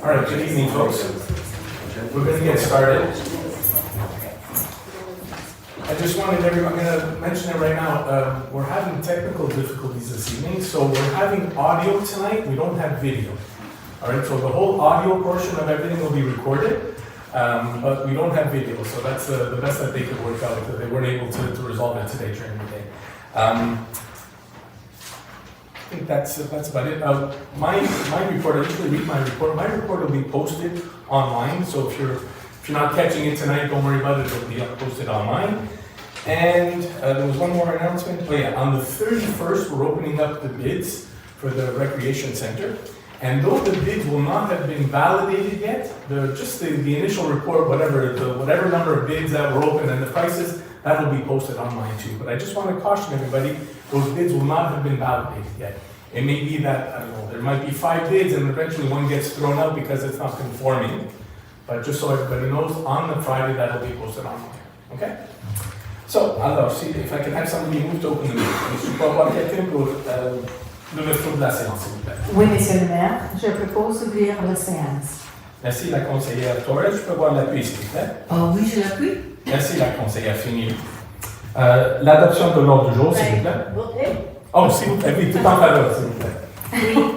All right, good evening, folks. We're going to get started. I just wanted everyone, I'm going to mention it right now. We're having technical difficulties this evening, so we're having audio tonight. We don't have video. All right, so the whole audio portion of everything will be recorded, but we don't have video, so that's the best that they could work out. They weren't able to resolve it today during the day. I think that's about it. My report, I usually read my report. My report will be posted online, so if you're not catching it tonight, don't worry about it. It'll be posted online. And there was one more announcement. Oh yeah, on the 31st, we're opening up the bids for the recreation center. And though the bids will not have been validated yet, just the initial report, whatever number of bids that were open and the prices, that will be posted online too. But I just want to caution everybody, those bids will not have been validated yet. It may be that, I don't know, there might be 5 bids and eventually one gets thrown out because it's not conforming. But just so everybody knows, on the Friday, that'll be posted online. Okay? So, alors, si, if I can have somebody move to open the meeting. Je peux avoir quelqu'un pour l'ouverture de la séance, s'il vous plaît. Oui, Monsieur le maire, je propose d'ouvrir la séance. Merci, la conseillère Torres. Je peux avoir l'appui, s'il vous plaît. Oh oui, je l'appuie. Merci, la conseillère Fini. L'adoption de l'ordre du jour, s'il vous plaît. Oh, s'il vous plaît, oui, tout en faveur, s'il vous plaît.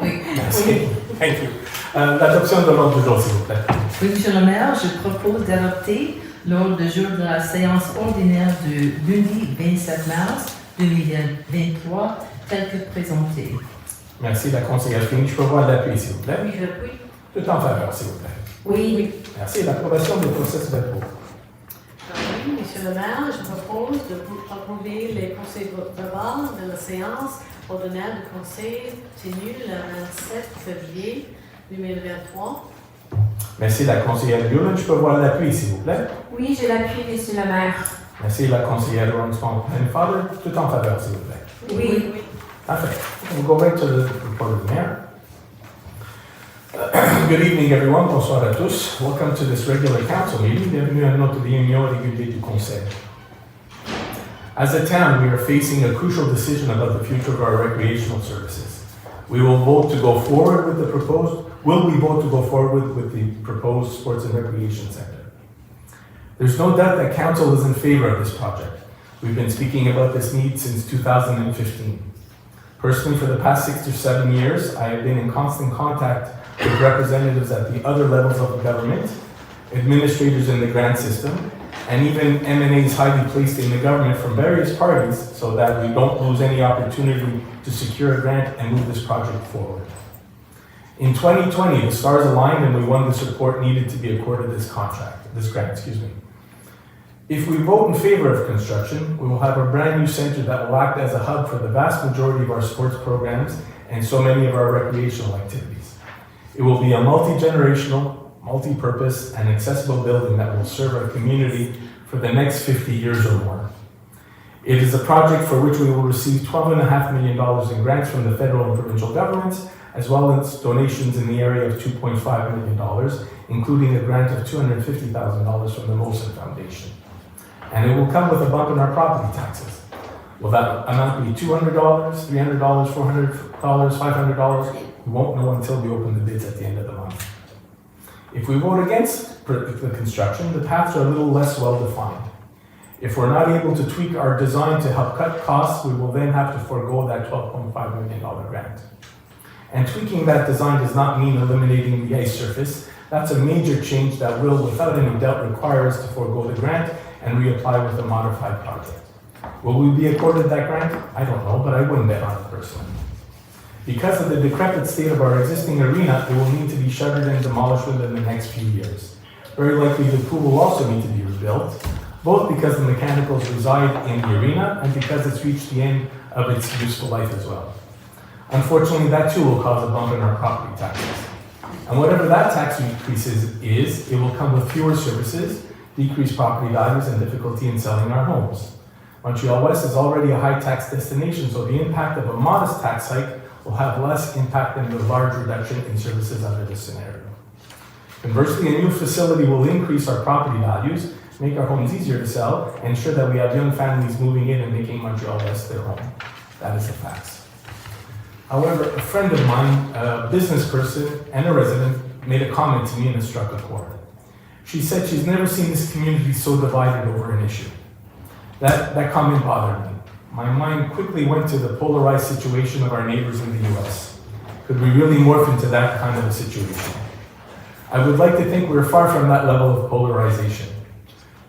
Oui. Merci. Thank you. L'adoption de l'ordre du jour, s'il vous plaît. Oui, Monsieur le maire, je propose d'adopter l'ordre du jour de la séance ordinaire du lundi 27 mars 2023, tel que présenté. Merci, la conseillère Fini. Je peux avoir l'appui, s'il vous plaît. Oui, je l'appuie. Tout en faveur, s'il vous plaît. Oui. Merci. L'approbation du processus verbaux. Oui, Monsieur le maire, je propose de vous approuver les conseils verbaux de la séance ordinaire du conseil tenue le 27 février 2023. Merci, la conseillère Bulan. Je peux avoir l'appui, s'il vous plaît. Oui, je l'appuie, Monsieur le maire. Merci, la conseillère Lawrence-Father. Tout en faveur, s'il vous plaît. Oui. Parfait. We'll go right to the report of the mayor. Good evening, everyone. Bonsoir à tous. Welcome to this regular council meeting. Bienvenue à notre réunion régulière du conseil. As a town, we are facing a crucial decision about the future of our recreational services. We will vote to go forward with the proposed sports and recreation center. There's no doubt that council is in favor of this project. We've been speaking about this need since 2015. Personally, for the past 6 or 7 years, I have been in constant contact with representatives at the other levels of the government, administrators in the grant system, and even M&As highly placed in the government from various parties so that we don't lose any opportunity to secure a grant and move this project forward. In 2020, the stars aligned and we won the support needed to be accorded this grant. If we vote in favor of construction, we will have a brand new center that will act as a hub for the vast majority of our sports programs and so many of our recreational activities. It will be a multi-generational, multi-purpose, and accessible building that will serve our community for the next 50 years or more. It is a project for which we will receive $12.5 million in grants from the federal and provincial governments, as well as donations in the area of $2.5 million, including a grant of $250,000 from the Molson Foundation. And it will come with a bump in our property taxes. Will that amount be $200, $300, $400, $500? We won't know until we open the bids at the end of the month. If we vote against the construction, the paths are a little less well defined. If we're not able to tweak our design to help cut costs, we will then have to forego that $12.5 million grant. And tweaking that design does not mean eliminating the ice surface. That's a major change that will, without any doubt, require us to forego the grant and reapply with a modified project. Will we be accorded that grant? I don't know, but I wouldn't bet on it personally. Because of the decrepit state of our existing arena, it will need to be shuttered and demolished within the next few years. Very likely the pool will also need to be rebuilt, both because the mechanicals reside in the arena and because it's reached the end of its useful life as well. Unfortunately, that too will cause a bump in our property taxes. And whatever that tax increase is, it will come with fewer services, decreased property values, and difficulty in selling our homes. Montreal-Ouest is already a high-tax destination, so the impact of a modest tax hike will have less impact than the large reduction in services under this scenario. Conversely, a new facility will increase our property values, make our homes easier to sell, and ensure that we have young families moving in and making Montreal-Ouest their home. That is a fact. However, a friend of mine, a business person and a resident, made a comment to me and it struck a chord. She said she's never seen this community so divided over an issue. That comment bothered me. My mind quickly went to the polarized situation of our neighbors in the US. Could we really morph into that kind of a situation? I would like to think we're far from that level of polarization.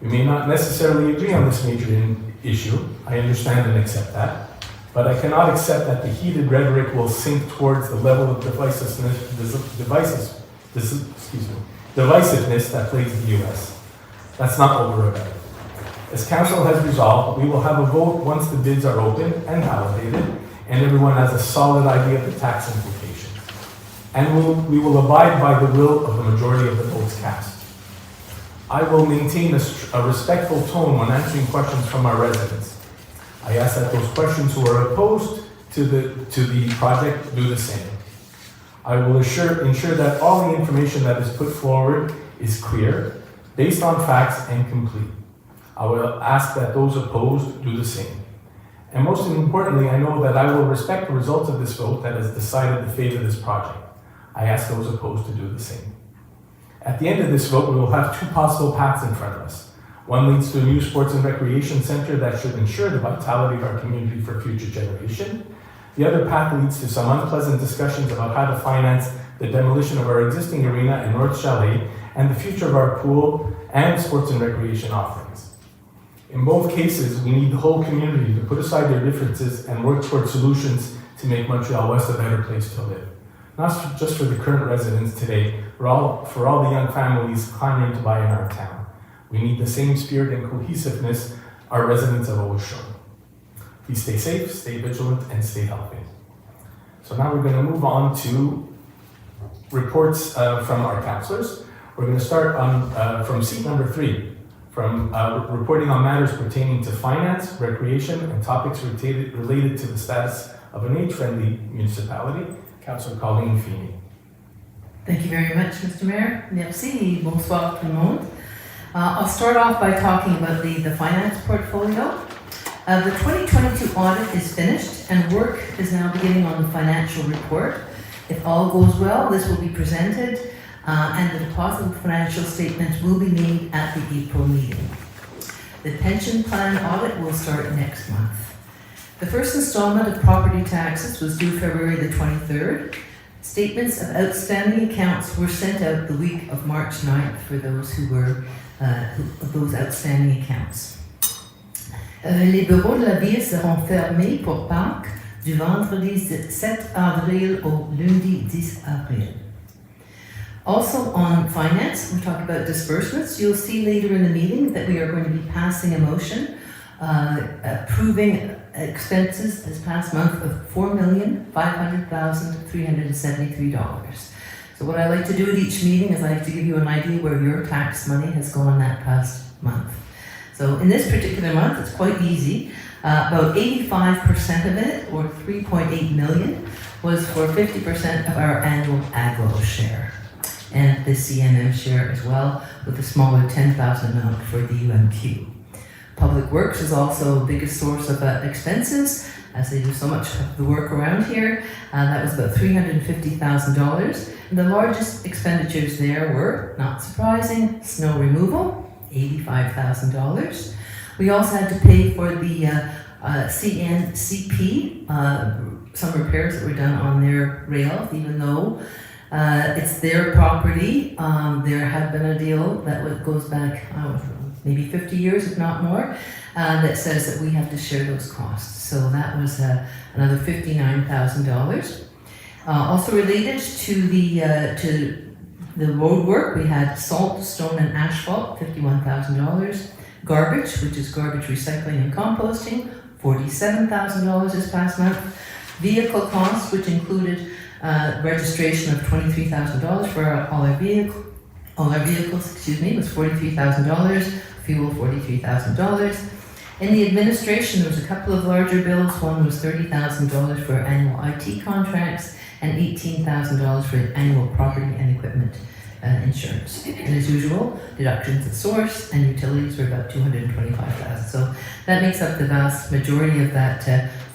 We may not necessarily agree on this major issue. I understand and accept that. But I cannot accept that the heated rhetoric will sink towards the level of divisiveness that plagues the US. That's not what we're about. As Council has resolved, we will have a vote once the bids are open and validated, and everyone has a solid idea of the tax implications. And we will abide by the will of the majority of the votes cast. I will maintain a respectful tone when answering questions from our residents. I ask that those questions who are opposed to the project do the same. I will ensure that all the information that is put forward is clear, based on facts, and complete. I will ask that those opposed do the same. And most importantly, I know that I will respect the results of this vote that has decided to favor this project. I ask those opposed to do the same. At the end of this vote, we will have two possible paths in front of us. One leads to a new sports and recreation center that should ensure the vitality of our community for future generation. The other path leads to some unpleasant discussions about how to finance the demolition of our existing arena in North Chalet and the future of our pool and sports and recreation offerings. In both cases, we need the whole community to put aside their differences and work towards solutions to make Montreal-West a better place to live. Not just for the current residents today, for all the young families clamoring to buy in our town. We need the same spirit and cohesiveness our residents have always shown. Please stay safe, stay vigilant, and stay healthy. So now we're going to move on to reports from our councillors. We're going to start from seat number 3, from reporting on matters pertaining to finance, recreation, and topics related to the status of an age-friendly municipality. Councillor Colleen Feeney. Thank you very much, Mr. Mayor. Merci. Bonsoir tout le monde. I'll start off by talking about the finance portfolio. The 2022 audit is finished and work is now beginning on the financial report. If all goes well, this will be presented and the deposit of financial statements will be made at the April meeting. The pension plan audit will start next month. The first installment of property taxes was due February the 23rd. Statements of outstanding accounts were sent out the week of March 9th for those who were those outstanding accounts. Les bureaux de la ville seront fermés pour Pâques du vendredi 7 avril au lundi 10 avril. Also on finance, we talk about disbursements. You'll see later in the meeting that we are going to be passing a motion approving expenses this past month of $4,500,373. So what I like to do at each meeting is I like to give you an idea where your tax money has gone that past month. So in this particular month, it's quite easy. About 85% of it, or 3.8 million, was for 50% of our annual agro share, and the CNM share as well, with a smaller 10,000 amount for the UMQ. Public Works is also the biggest source of expenses, as they do so much of the work around here. That was about $350,000. And the largest expenditures there were, not surprising, snow removal, $85,000. We also had to pay for the CNCP, some repairs that were done on their rails, even though it's their property. There had been a deal that goes back maybe 50 years, if not more, that says that we have to share those costs. So that was another $59,000. Also related to the road work, we had salt, stone, and asphalt, $51,000. Garbage, which is garbage recycling and composting, $47,000 this past month. Vehicle costs, which included registration of $23,000 for all our vehicles, was $43,000. Fuel, $43,000. In the administration, there was a couple of larger bills. One was $30,000 for annual IT contracts and $18,000 for annual property and equipment insurance. And as usual, deductions at source and utilities were about $225,000. So that makes up the vast majority of that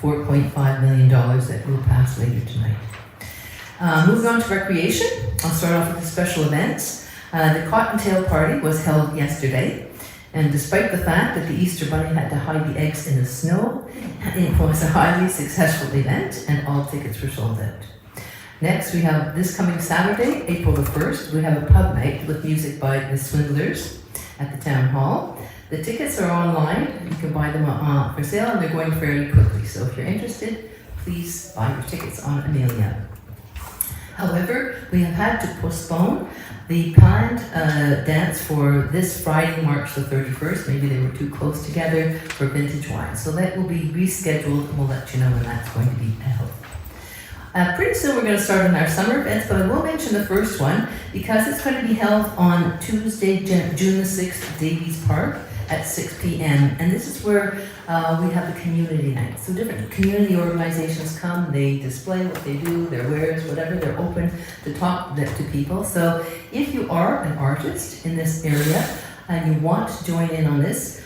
$4.5 million that we'll pass later tonight. Moving on to recreation, I'll start off with the special events. The Cottontail Party was held yesterday, and despite the fact that the Easter Bunny had to hide the eggs in the snow, it was a highly successful event, and all tickets were sold out. Next, we have this coming Saturday, April the 1st, we have a pub night with music by the Swindlers at the Town Hall. The tickets are online, you can buy them for sale, and they're going fairly quickly, so if you're interested, please buy your tickets on Amelia. However, we have had to postpone the planned dance for this Friday, March the 31st. Maybe they were too close together for vintage wine. So that will be rescheduled, and we'll let you know when that's going to be held. Pretty soon we're going to start on our summer events, but I will mention the first one because it's going to be held on Tuesday, June the 6th at Davies Park at 6 p.m. And this is where we have the community night. So different community organizations come, they display what they do, their wares, whatever, they're open to talk to people. So if you are an artist in this area and you want to join in on this,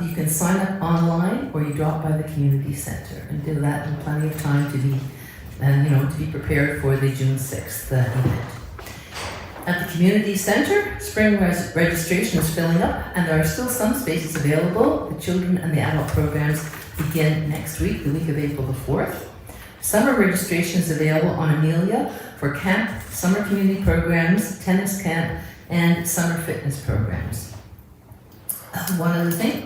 you can sign up online or you drop by the community center and do that in plenty of time to be, to be prepared for the June 6th event. At the community center, spring registration is filling up and there are still some spaces available. The children and the adult programs begin next week, the week of April the 4th. Summer registration is available on Amelia for camp, summer community programs, tennis camp, and summer fitness programs. One other thing,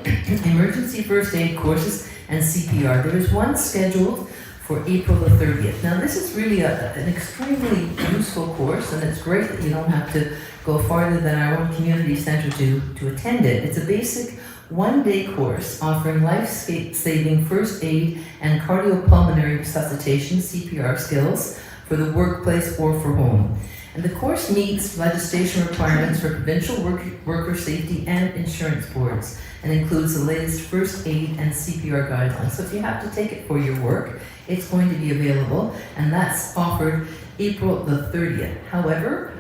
emergency first aid courses and CPR. There is one scheduled for April the 30th. Now this is really an extremely useful course, and it's great that you don't have to go farther than our own community center to attend it. It's a basic one-day course offering life-saving first aid and cardiopulmonary resuscitation, CPR skills for the workplace or for home. And the course meets legislation requirements for provincial worker safety and insurance boards and includes the latest first aid and CPR guidelines. So if you have to take it for your work, it's going to be available, and that's offered April the 30th. However,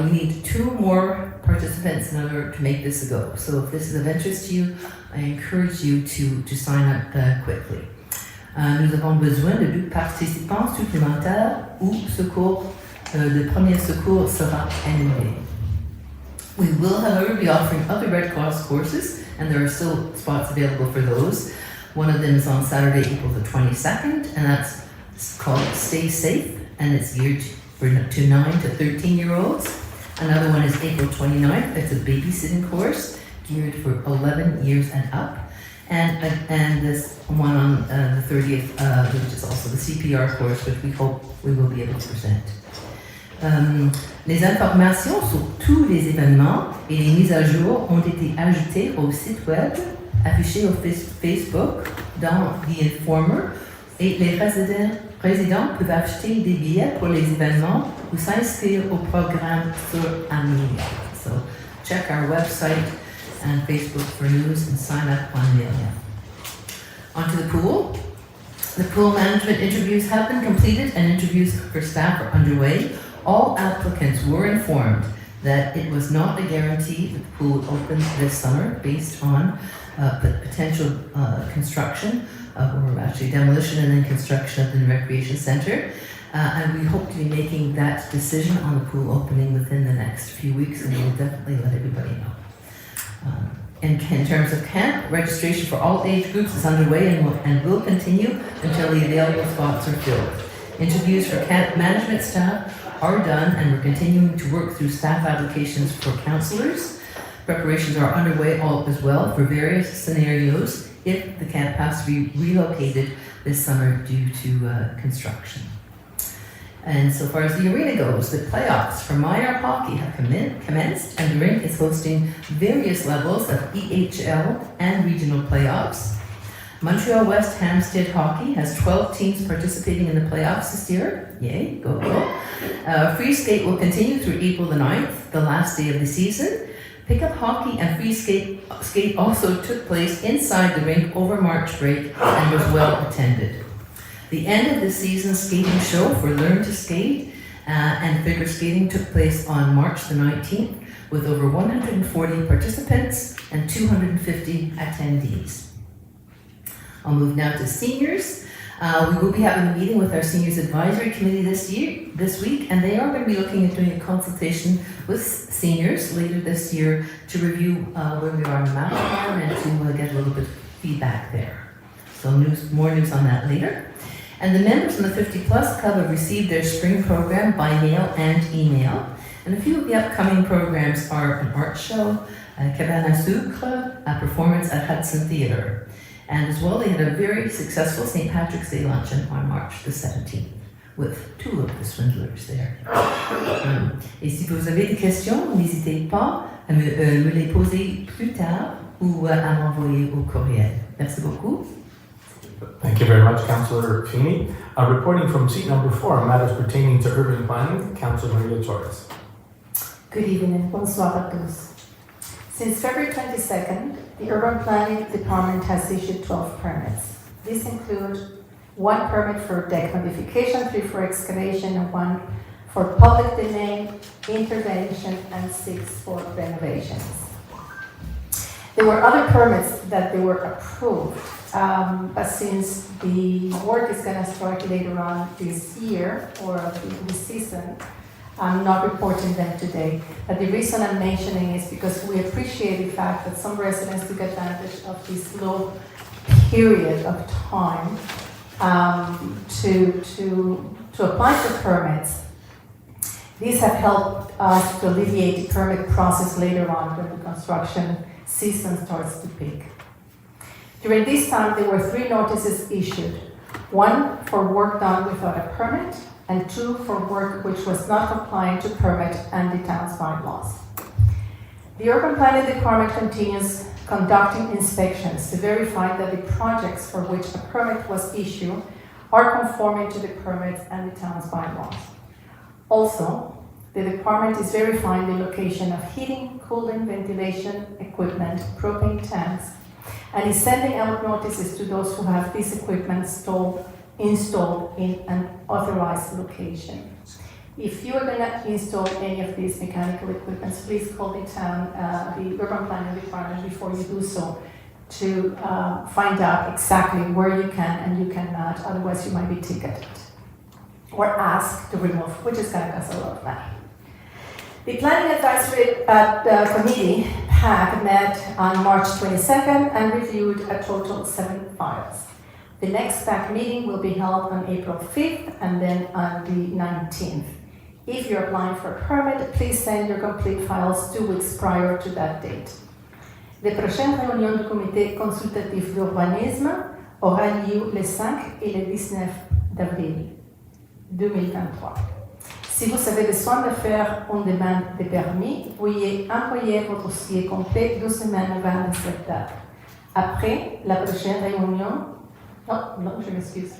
we need 2 more participants in order to make this a go. So if this is of interest to you, I encourage you to sign up quickly. Nous avons besoin de 2 participants supplémentaires ou secours de premier secours sera annulé. We will, however, be offering other Red Cross courses, and there are still spots available for those. One of them is on Saturday, April the 22nd, and that's called Stay Safe, and it's geared to 9 to 13-year-olds. Another one is April 29th. It's a babysitting course geared for 11 years and up. And this one on the 30th, which is also the CPR course, which we hope we will be able to present. Les informations sur tous les événements et les mises à jour ont été ajoutées au site web, affiché au Facebook dans The Informer, et les résidents peuvent acheter des billets pour les événements ou s'inscrire au programme sur Amelia. So check our website and Facebook for news and sign up on Amelia. Onto the pool. The pool management interviews have been completed and interviews for staff are underway. All applicants were informed that it was not a guarantee that the pool would open this summer based on potential construction, or actually demolition and then construction of the recreation center. And we hope to be making that decision on the pool opening within the next few weeks, and we will definitely let everybody know. In terms of camp, registration for all age groups is underway and will continue until the available spots are filled. Interviews for camp management staff are done, and we're continuing to work through staff applications for counselors. Preparations are underway as well for various scenarios if the camp has to be relocated this summer due to construction. And so far as the arena goes, the playoffs for minor hockey have commenced, and the rink is hosting various levels of EHL and regional playoffs. Montreal-West Hampstead Hockey has 12 teams participating in the playoffs this year. Yay, go, go. Free skate will continue through April the 9th, the last day of the season. Pickup hockey and free skate also took place inside the rink over March break and was well attended. The end of the season skating show for Learn to Skate and figure skating took place on March the 19th with over 140 participants and 250 attendees. I'll move now to seniors. We will be having a meeting with our Seniors Advisory Committee this week, and they are going to be looking at doing a consultation with seniors later this year to review where we are on the master plan and to get a little bit of feedback there. So more news on that later. And the members in the 50 Plus Club have received their spring program by mail and email. And a few of the upcoming programs are an art show, a cabane à sucre, a performance at Hudson Theatre. And as well, they had a very successful St. Patrick's Day luncheon on March the 17th with two of the swindlers there. Et si vous avez des questions, n'hésitez pas à me les poser plus tard ou à m'envoyer au courriel. Merci beaucoup. Thank you very much, Councillor Feeney. Reporting from seat number 4 on matters pertaining to urban planning, Councillor Maria Torres. Good evening, bonsoir à tous. Since February 22nd, the Urban Planning Department has issued 12 permits. These include 1 permit for deck modification, 3 for excavation, and 1 for public domain intervention, and 6 for renovations. There were other permits that they were approved, but since the work is going to start later on this year or this season, I'm not reporting them today. But the reason I'm mentioning is because we appreciate the fact that some residents took advantage of this low period of time to apply for permits. These have helped us to alleviate the permit process later on when the construction season starts to peak. During this time, there were 3 notices issued. 1 for work done without a permit, and 2 for work which was not complying to permit and the town's bylaws. The Urban Planning Department continues conducting inspections to verify that the projects for which a permit was issued are conforming to the permit and the town's bylaws. Also, the department is verifying the location of heating, cooling, ventilation equipment, propane tanks, and is sending out notices to those who have this equipment installed in an authorized location. If you are going to install any of these mechanical equipment, please call the town, the Urban Planning Department before you do so to find out exactly where you can and you cannot, otherwise you might be ticketed or asked to remove, which is going to cost a lot of money. The Planning Advisory Committee, PAC, met on March 22nd and reviewed a total of 7 files. The next PAC meeting will be held on April 5th and then on the 19th. If you're applying for a permit, please send your complete files 2 weeks prior to that date. Les prochaines réunions du comité consultatif d'urbanisme aura lieu le 5 et le 19 d'avril 2023. Si vous avez besoin de faire une demande de permis, veuillez envoyer votre dossier complet 2 semaines avant cette date. Après la prochaine réunion, je m'excuse.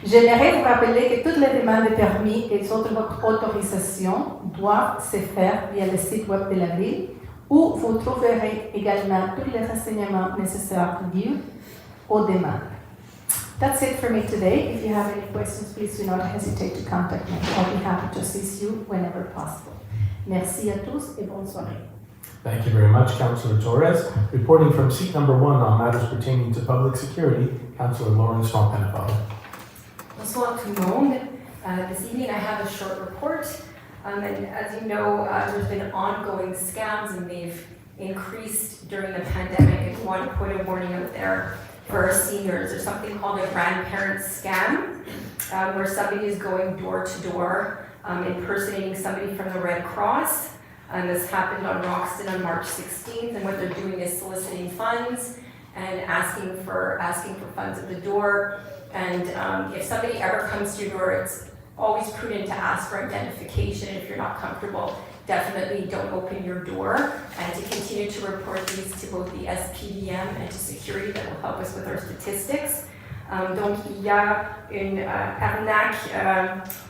J'aimerais vous rappeler que toutes les demandes de permis et autres autorisations doivent se faire via le site web de la ville, où vous trouverez également tous les renseignements nécessaires liés aux demandes. That's it for me today. If you have any questions, please do not hesitate to contact me. I'll be happy to assist you whenever possible. Merci à tous et bonne soirée. Thank you very much, Councillor Torres. Reporting from seat number 1 on matters pertaining to public security, Councillor Lawrence Fontaine-Fowler. Bonsoir tout le monde. This evening I have a short report. And as you know, there's been ongoing scams and they've increased during the pandemic. I want to put a warning out there for our seniors. There's something called a grandparent scam, where somebody is going door to door, impersonating somebody from the Red Cross. This happened on Roxton on March 16th, and what they're doing is soliciting funds and asking for funds at the door. And if somebody ever comes to your door, it's always prudent to ask for identification. If you're not comfortable, definitely don't open your door, and to continue to report these to both the SPDM and to security that will help us with our statistics. Donc il y a une arnaque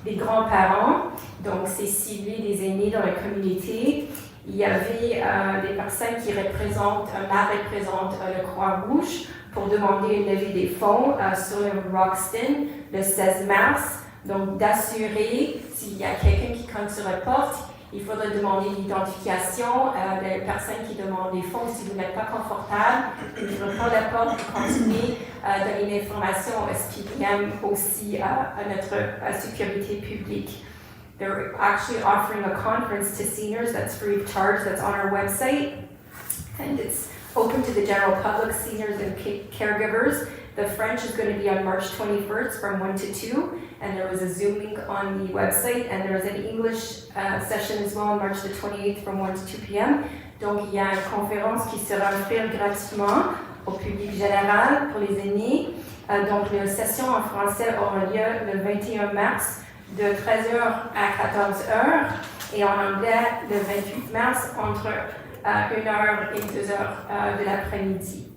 des grands-parents, donc c'est ciblé des aînés dans la communauté. Il y avait des personnes qui représentent, représente le Croix-Rouge pour demander une levée des fonds sur le Roxton le 16 mars. Donc d'assurer s'il y a quelqu'un qui compte sur la porte, Il faudra demander l'identification des personnes qui demandent des fonds si vous n'êtes pas confortable. Il faudra prendre la porte et continuer à donner l'information au SPPM aussi à notre sécurité publique. They're actually offering a conference to seniors that's free of charge, that's on our website, and it's open to the general public, seniors and caregivers. The French is going to be on March 21st from 1 to 2, and there was a Zoom link on the website, and there's an English session as well on March the 28th from 1 to 2 p.m. Donc il y a une conférence qui sera offerte gratuitement au public général pour les aînés. Donc les sessions en français auront lieu le 21 mars de 13h à 14h et en anglais le 28 mars entre 1h et 2h de l'après-midi.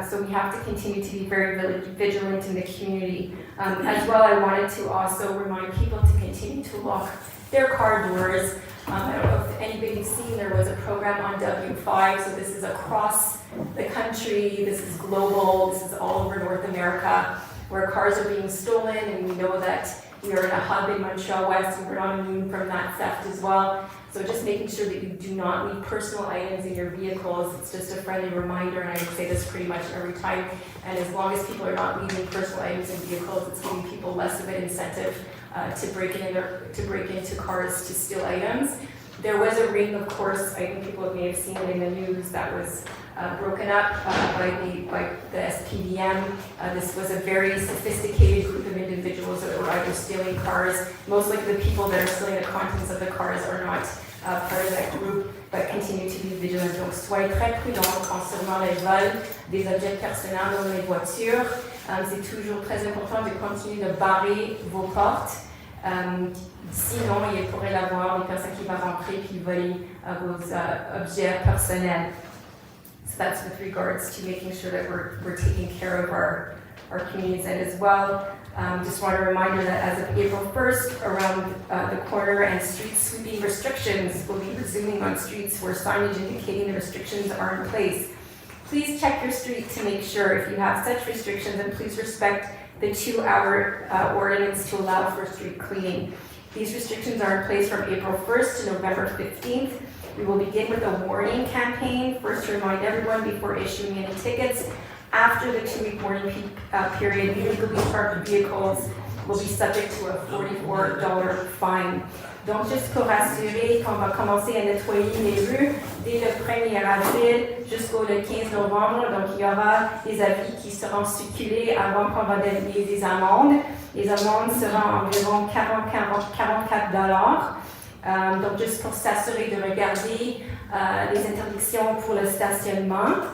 So we have to continue to be very vigilant in the community. As well, I wanted to also remind people to continue to lock their car doors. I don't know if anybody's seen, there was a program on W5, so this is across the country, this is global, this is all over North America, where cars are being stolen, and we know that we are in a hub in Montréal-Ouest, and we're not immune from that theft as well. So just making sure that you do not leave personal items in your vehicles. It's just a friendly reminder, and I would say this pretty much every time. And as long as people are not leaving personal items in vehicles, it's giving people less of an incentive to break into cars to steal items. There was a ring, of course, I think people may have seen it in the news, that was broken up by the SPDM. This was a very sophisticated group of individuals that were either stealing cars. Most likely the people that are stealing the contents of the cars are not part of that group, but continue to be vigilant. Donc, soyez très prudents concernant les vols des objets personnels dans les voitures. C'est toujours très important de continuer de barrer vos portes. Sinon, il pourrait y avoir des personnes qui vont rentrer et voler vos objets personnels. So that's with regards to making sure that we're taking care of our communities. And as well, just want a reminder that as of April 1st, around the corner and street sweeping restrictions will be resuming on streets where signage indicating the restrictions are in place. Please check your street to make sure if you have such restrictions, and please respect the 2-hour ordinance to allow for street cleaning. These restrictions are in place from April 1st to November 15th. We will begin with a warning campaign, first to remind everyone before issuing any tickets. After the 2-week warning period, illegally parked vehicles will be subject to a $44 fine. Donc, juste pour rassurer qu'on va commencer à nettoyer les rues dès le 1er avril jusqu'au 15 novembre. Donc, il y aura des avis qui seront circulés avant qu'on va donner des amendes. Les amendes seront environ $44. Donc, juste pour s'assurer de regarder les interdictions pour le stationnement.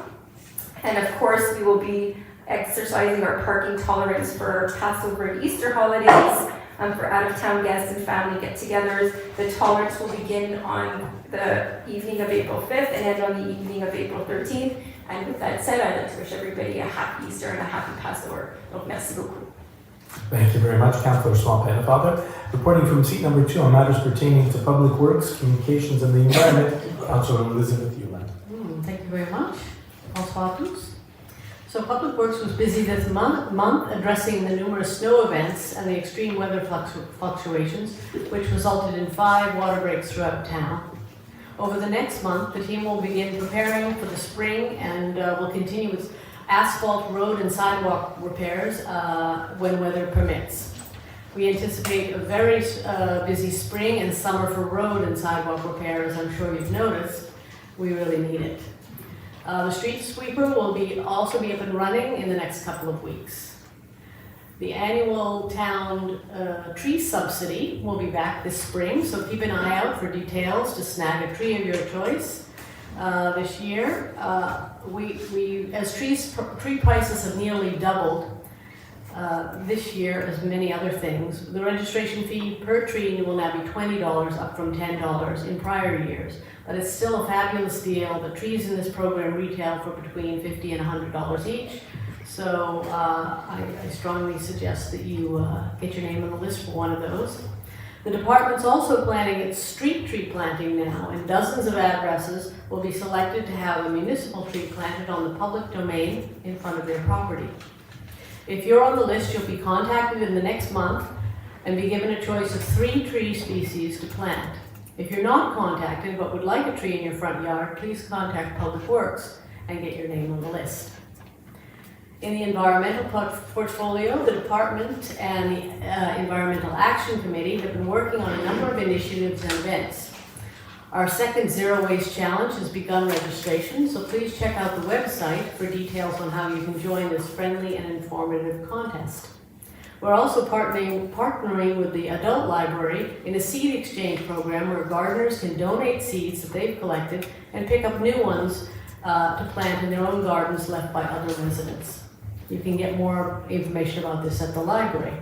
And of course, we will be exercising our parking tolerance for Passover and Easter holidays, for out-of-town guests and family get-togethers. The tolerance will begin on the evening of April 5th and end on the evening of April 13th. And with that said, I'd like to wish everybody a happy Easter and a happy Passover. Donc, merci beaucoup. Thank you very much, Councillor Swan-Pennefather. Reporting from seat number 2 on matters pertaining to public works, communications, and the environment, Councillor Elizabeth Euland. Thank you very much. Bonsoir à tous. So Public Works was busy this month addressing the numerous snow events and the extreme weather fluctuations, which resulted in 5 water breaks throughout town. Over the next month, the team will begin preparing for the spring and will continue with asphalt, road, and sidewalk repairs when weather permits. We anticipate a very busy spring and summer for road and sidewalk repairs. I'm sure you've noticed. We really need it. The street sweeper will also be up and running in the next couple of weeks. The annual town tree subsidy will be back this spring, so keep an eye out for details to snag a tree of your choice. This year, as tree prices have nearly doubled this year, as many other things, the registration fee per tree will now be $20, up from $10 in prior years. But it's still a fabulous deal. The trees in this program retail for between $50 and $100 each. So I strongly suggest that you get your name on the list for one of those. The department's also planning its street tree planting now, and dozens of addresses will be selected to have a municipal tree planted on the public domain in front of their property. If you're on the list, you'll be contacted in the next month and be given a choice of 3 tree species to plant. If you're not contacted but would like a tree in your front yard, please contact Public Works and get your name on the list. In the environmental portfolio, the department and the Environmental Action Committee have been working on a number of initiatives and events. Our second Zero Waste Challenge has begun registration, so please check out the website for details on how you can join this friendly and informative contest. We're also partnering with the Adult Library in a seed exchange program where gardeners can donate seeds that they've collected and pick up new ones to plant in their own gardens left by other residents. You can get more information about this at the library.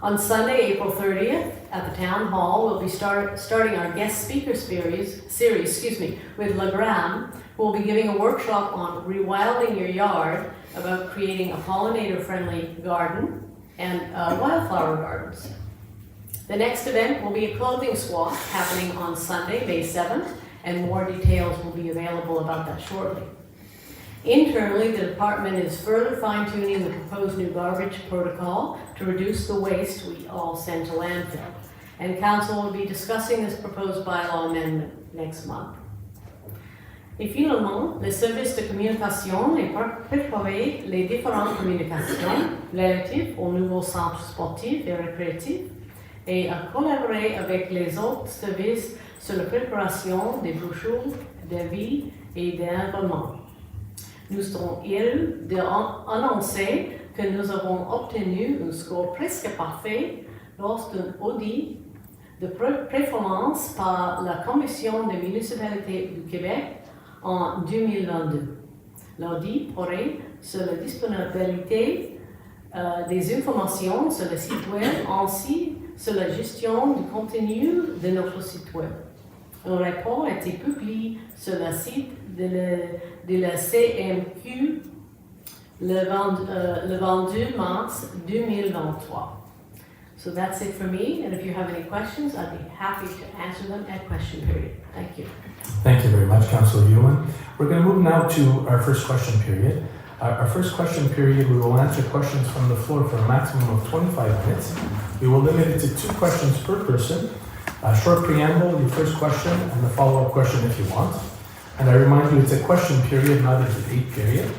On Sunday, April 30th, at the Town Hall, we'll be starting our guest speaker series with Lagram, who will be giving a workshop on rewilding your yard about creating a pollinator-friendly garden and wildflower gardens. The next event will be a clothing swap happening on Sunday, May 7th, and more details will be available about that shortly. Internally, the department is further fine-tuning the proposed new garbage protocol to reduce the waste we all send to landfill. And Council will be discussing this proposed bylaw amendment next month. Et finalement, le service de communication est préparer les différentes communications relatives au nouveau centre sportif et récréatif et à collaborer avec les autres services sur la préparation des brochures d'avis et d'environnement. Nous serons heureux d'annoncer que nous avons obtenu un score presque parfait lors d'un audit de performance par la Commission des municipalités du Québec en 2022. L'audit portait sur la disponibilité des informations sur le site web ainsi sur la gestion du contenu de notre site web. Un rapport a été publié sur le site de la CMQ le 22 mars 2023. So that's it for me, and if you have any questions, I'd be happy to answer them at question period. Thank you. Thank you very much, Councillor Ewan. We're going to move now to our first question period. Our first question period, we will answer questions from the floor for a maximum of 25 minutes. We will limit it to 2 questions per person. A short preamble, your first question, and the follow-up question if you want. And I remind you, it's a question period, not a debate period.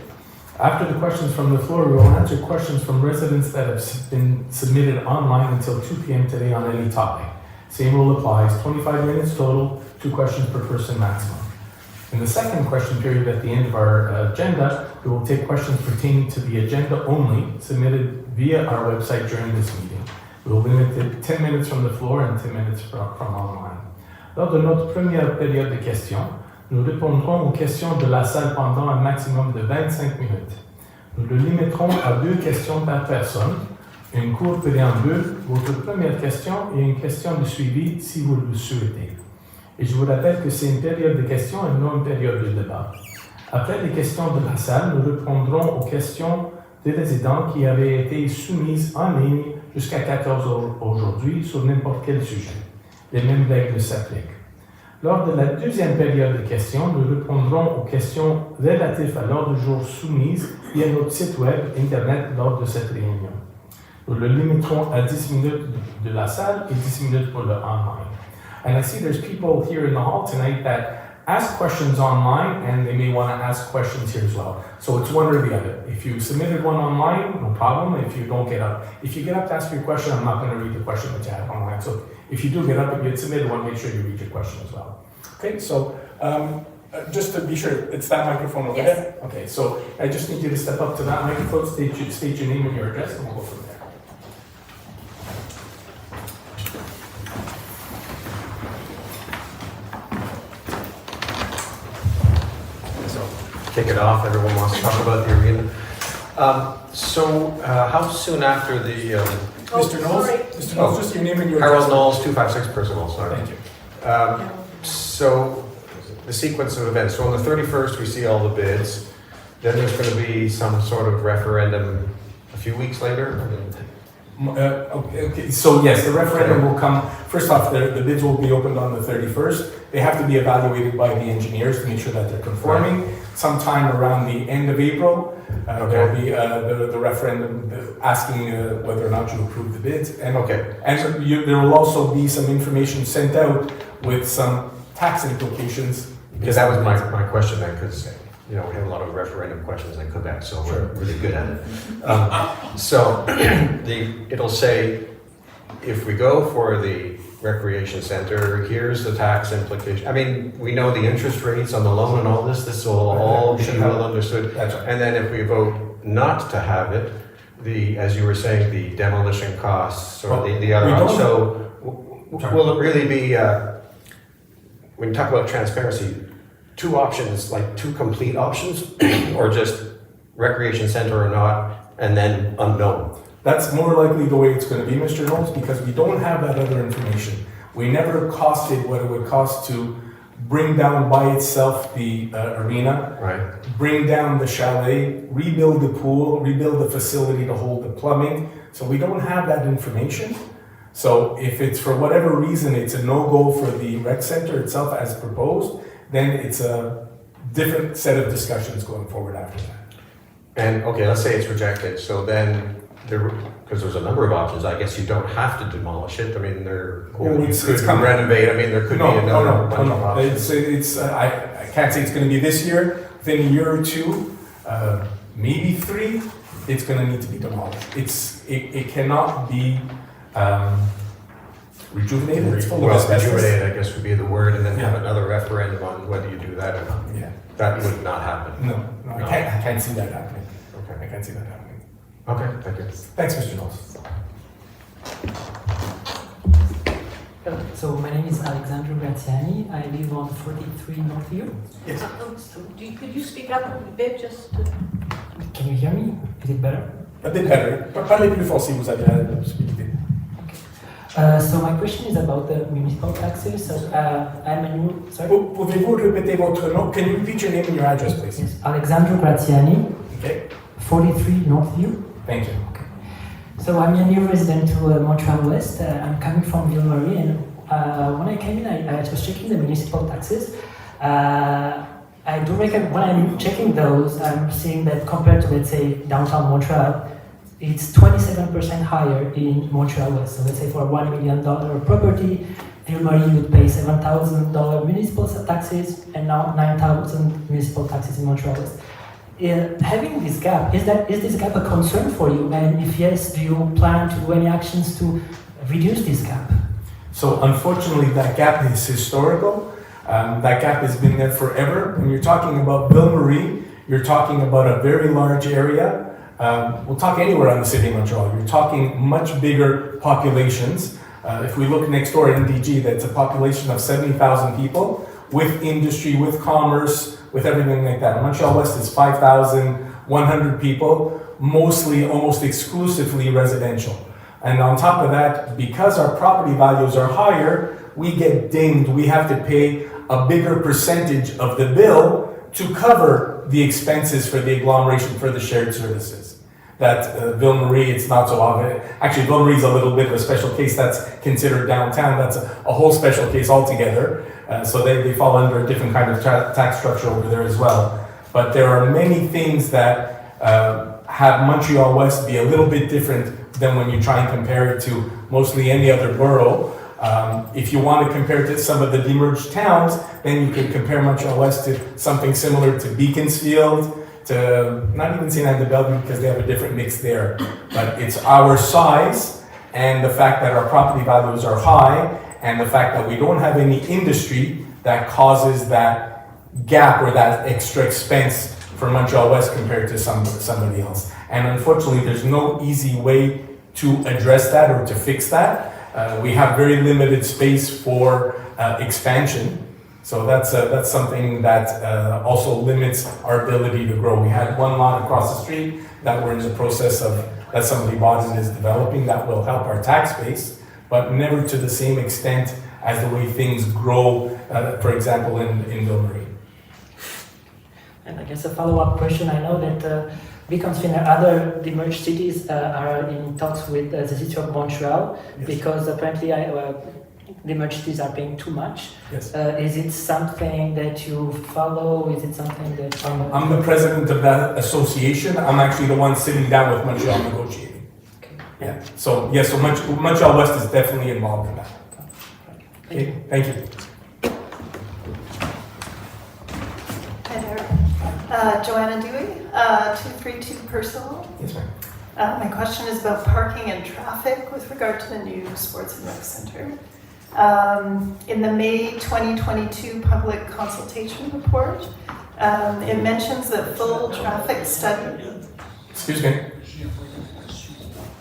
After the questions from the floor, we will answer questions from residents that have been submitted online until 2 p.m. today on any topic. Same rule applies, 25 minutes total, 2 questions per person maximum. In the second question period at the end of our agenda, we will take questions pertaining to the agenda only, submitted via our website during this meeting. We will limit it 10 minutes from the floor and 10 minutes from online. Lors de notre première période de questions, nous répondrons aux questions de la salle pendant un maximum de 25 minutes. Nous le limiterons à 2 questions par personne, une courte préambule, votre première question et une question de suivi si vous le souhaitez. Et je vous rappelle que c'est une période de questions et non une période de débat. Après les questions de la salle, nous répondrons aux questions des résidents qui avaient été soumises en ligne jusqu'à 14 heures aujourd'hui sur n'importe quel sujet. Les mêmes règles s'appliquent. Lors de la deuxième période de questions, nous répondrons aux questions relatives à l'ordre du jour soumises via notre site web Internet lors de cette réunion. Nous le limiterons à 10 minutes de la salle et 10 minutes pour le online. And I see there's people here in the hall tonight that ask questions online and they may want to ask questions here as well. So it's one or the other. If you submitted one online, no problem. If you don't get up, if you get up to ask your question, I'm not going to read the question that you have online. So if you do get up and you had submitted one, make sure you read your question as well. Okay, so just to be sure, it's that microphone over there? Okay, so I just need you to step up to that microphone, state your name and your address, and we'll go from there. Kick it off. Everyone wants to talk about the arena. How soon after the Mr. Knowles? Sorry. Mr. Knowles, just your name and your Harold address. Knowles, 256 Percival, sorry. Thank you. So the sequence of events. So on the 31st, we see all the bids. Then there's going to be some sort of referendum a few weeks later. Okay, so yes, the referendum will come. First off, the bids will be opened on the 31st. They have to be evaluated by the engineers to make sure that they're conforming. Right. Sometime around the end of April, there will be the referendum asking whether or not you approve the bids. And there will also be some information sent out with some tax implications. Because that was my question then, because, you know, we have a lot of referendum questions in Quebec, so we're really good at it. So it'll say, if we go for the recreation center, here's the tax implication. I mean, we know the interest rates on the loan and all this will all be well understood. That's right. And then if we vote not to have it, as you were saying, the demolition costs or the other, we don't- so will it really be, when you talk about transparency, two options, like two complete options, or just recreation center or not, and then unknown? That's more likely the way it's going to be, Mr. Knowles, because we don't have that other information. We never costed what it would cost to bring down by itself the arena, Right. bring down the chalet, rebuild the pool, rebuild the facility to hold the plumbing. So we don't have that information. So if it's for whatever reason, it's a no-go for the rec center itself as proposed, then it's a different set of discussions going forward after that. And, okay, let's say it's rejected, so then, because there's a number of options, I guess you don't have to demolish it, I mean, you could coming. renovate, I mean, there could be another bunch of options. I can't say it's going to be this year. Within a year or two, maybe 3, it's going to need to be demolished. It cannot be rejuvenated. It's full of Well, asbestos. rejuvenate, I guess, would be the word, and then have Yeah. another referendum on whether you do that or not. Yeah. That would not happen. No, I can't see that happening. Okay. I can't see that happening. Okay, thank you. Thanks, Mr. Knowles. So my name is Alexandro Graziani. I live on 43 Northview. Yes. Could you speak up a bit just to... Can you hear me? Is it better? A bit better. Parlez plus fort si vous avez la possibilité. So my question is about the municipal taxes. So I'm a new. Sorry. Pouvez-vous répéter votre nom? Can you repeat your name and your address, please? Yes, Alexandro Graziani, Okay. 43 Northview. Thank you. So I'm a new resident to Montréal-Ouest. I'm coming from Ville-Marie, and when I came in, I was checking the municipal taxes. I do reckon when I'm checking those, I'm seeing that compared to, let's say, downtown Montreal, it's 27% higher in Montreal-Ouest. So let's say for a $1 million property, Ville-Marie would pay $7,000 municipal taxes, and now 9,000 municipal taxes in Montreal-West. Having this gap, is this gap a concern for you? And if yes, do you plan to do any actions to reduce this gap? So unfortunately, that gap is historical. That gap has been there forever. When you're talking about Ville-Marie, you're talking about a very large area. We'll talk anywhere on the city of Montreal. You're talking much bigger populations. If we look next door at NDG, that's a population of 70,000 people with industry, with commerce, with everything like that. Montreal-West is 5,100 people, mostly, almost exclusively residential. And on top of that, because our property values are higher, we get dinged. We have to pay a bigger percentage of the bill to cover the expenses for the agglomeration for the shared services. That Ville-Marie, it's not so obvious. Actually, Ville-Marie is a little bit of a special case that's considered downtown. That's a whole special case altogether. So they fall under a different kind of tax structure over there as well. But there are many things that have Montreal-West be a little bit different than when you try and compare it to mostly any other borough. If you want to compare it to some of the demerged towns, then you can compare Montreal-West to something similar to Beaconsfield, to not even St. Anne de Bellevue because they have a different mix there. But it's our size and the fact that our property values are high and the fact that we don't have any industry that causes that gap or that extra expense for Montreal-West compared to somebody else. And unfortunately, there's no easy way to address that or to fix that. We have very limited space for expansion. So that's something that also limits our ability to grow. We had one lot across the street that we're in the process of, that somebody bought and is developing, that will help our tax base, but never to the same extent as the way things grow, for example, in Ville-Marie. And I guess a follow-up question, I know that Beaconsfield and other demerged cities are in talks with the city of Montreal, Yes. because apparently demerged cities are paying too much. Yes. Is it something that you follow? Is it something that... I'm the president of that association. I'm actually the one sitting down with Montreal negotiating. Okay. Yeah. So yes, so Montreal-West is definitely involved in that. Okay, thank you. Joanna Dewey, 232 Percival. Yes, ma'am. My question is about parking and traffic with regard to the new Sports and Rec Center. In the May 2022 public consultation report, it mentions that full traffic study. Excuse me.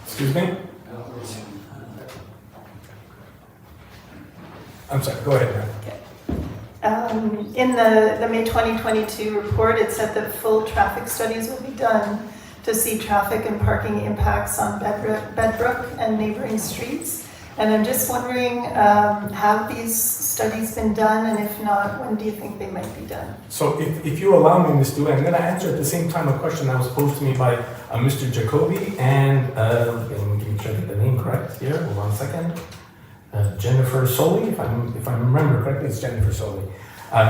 Excuse me? I'm sorry, go ahead, ma'am. In the May 2022 report, it said that full traffic studies will be done to see traffic and parking impacts on Bedbrook and neighboring streets. And I'm just wondering, have these studies been done? And if not, when do you think they might be done? So if you allow me, Ms. Dewey, I'm going to answer at the same time a question that was posed to me by Mr. Jacoby and, let me make sure I get the name correct here, hold on a second. Jennifer Soley, if I remember correctly, it's Jennifer Soley.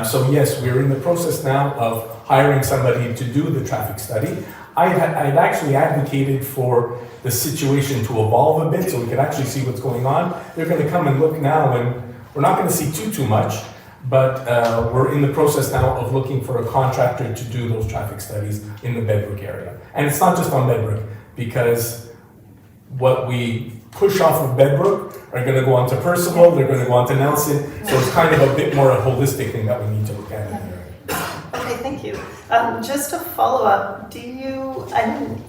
So yes, we're in the process now of hiring somebody to do the traffic study. I'd actually advocated for the situation to evolve a bit so we could actually see what's going on. They're going to come and look now, and we're not going to see too much, but we're in the process now of looking for a contractor to do those traffic studies in the Bedbrook area. And it's not just on Bedbrook, because what we push off of Bedbrook are going to go on to Percival, they're going to go on to Nelson, so it's kind of a bit more a holistic thing that we need to look at in there. Okay, thank you. Just a follow-up, do you,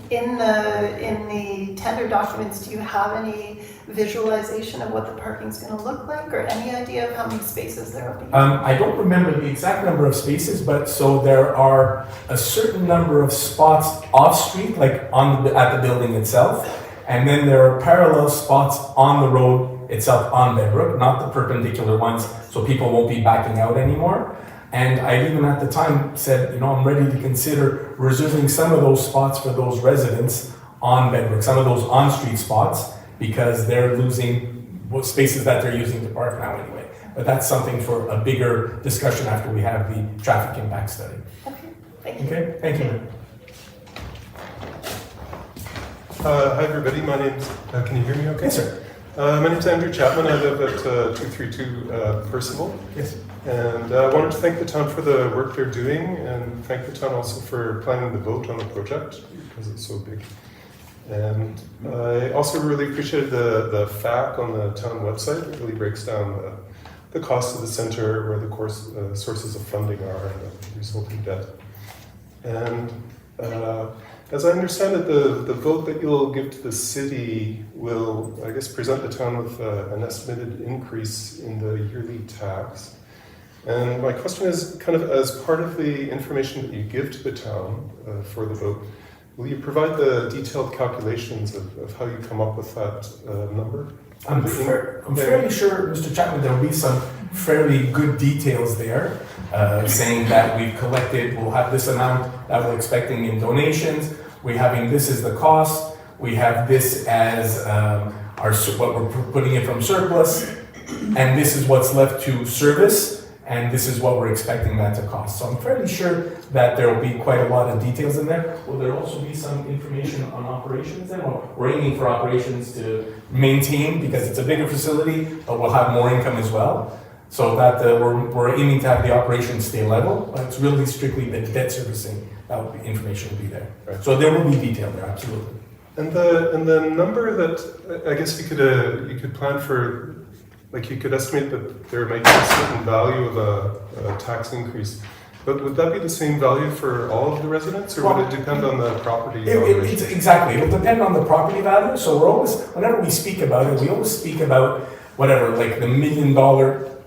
in the tender documents, do you have any visualization of what the parking's going to look like, or any idea of how many spaces there will be? I don't remember the exact number of spaces, but so there are a certain number of spots off-street, like at the building itself, and then there are parallel spots on the road itself on Bedbrook, not the perpendicular ones, so people won't be backing out anymore. And I even at the time said, I'm ready to consider reserving some of those spots for those residents on Bedbrook, some of those on-street spots, because they're losing what spaces that they're using to park now anyway. But that's something for a bigger discussion after we have the traffic impact study. Okay, thank you. Okay, thank you. Hi everybody, my name's, can you hear me okay? Yes, sir. My name's Andrew Chapman, I live at 232 Percival. Yes. And I wanted to thank the town for the work they're doing, and thank the town also for planning the vote on the project, because it's so big. And I also really appreciated the FAQ on the town website. It really breaks down the cost of the center, where the sources of funding are, and the resulting debt. And as I understand it, the vote that you'll give to the city will, I guess, present the town with an estimated increase in the yearly tax. And my question is, kind of as part of the information that you give to the town for the vote, will you provide the detailed calculations of how you come up with that number? I'm fairly sure, Mr. Chapman, there will be some fairly good details there, saying that we've collected, we'll have this amount that we're expecting in donations, we're having this as the cost, we have this as what we're putting in from surplus, and this is what's left to service, and this is what we're expecting that to cost. So I'm fairly sure that there will be quite a lot of details in there. Will there also be some information on operations then? Or we're aiming for operations to maintain, because it's a bigger facility, but we'll have more income as well. So that we're aiming to have the operations stay level, but it's really strictly the debt servicing. That information will be there. Right. So there will be detail there, absolutely. And the number that I guess you could plan for. Like you could estimate that there might be a certain value of a tax increase, but would that be the same value for all of the residents, or would it depend on the property? Exactly, it'll depend on the property value. So we're always, whenever we speak about it, we always speak about whatever, like the $1 million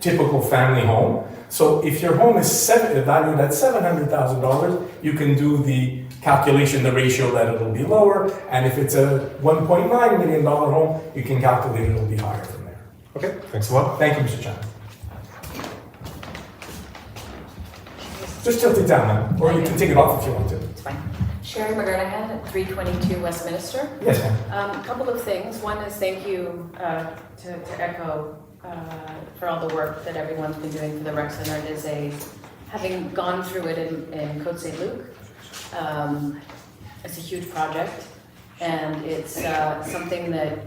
typical family home. So if your home is valued at $700,000, you can do the calculation, the ratio that it'll be lower, and if it's a $1.9 million home, you can calculate it'll be higher. Okay, thanks a lot. Thank you, Mr. Chapman. Just tilt it down, man, or you can take it off if you want to. It's fine. Sherry McGurnahan at 322 Westminster. Yes, ma'am. A couple of things. One is thank you to Echo for all the work that everyone's been doing for the rec center. It is having gone through it in Côte St. Luc, it's a huge project, and it's something that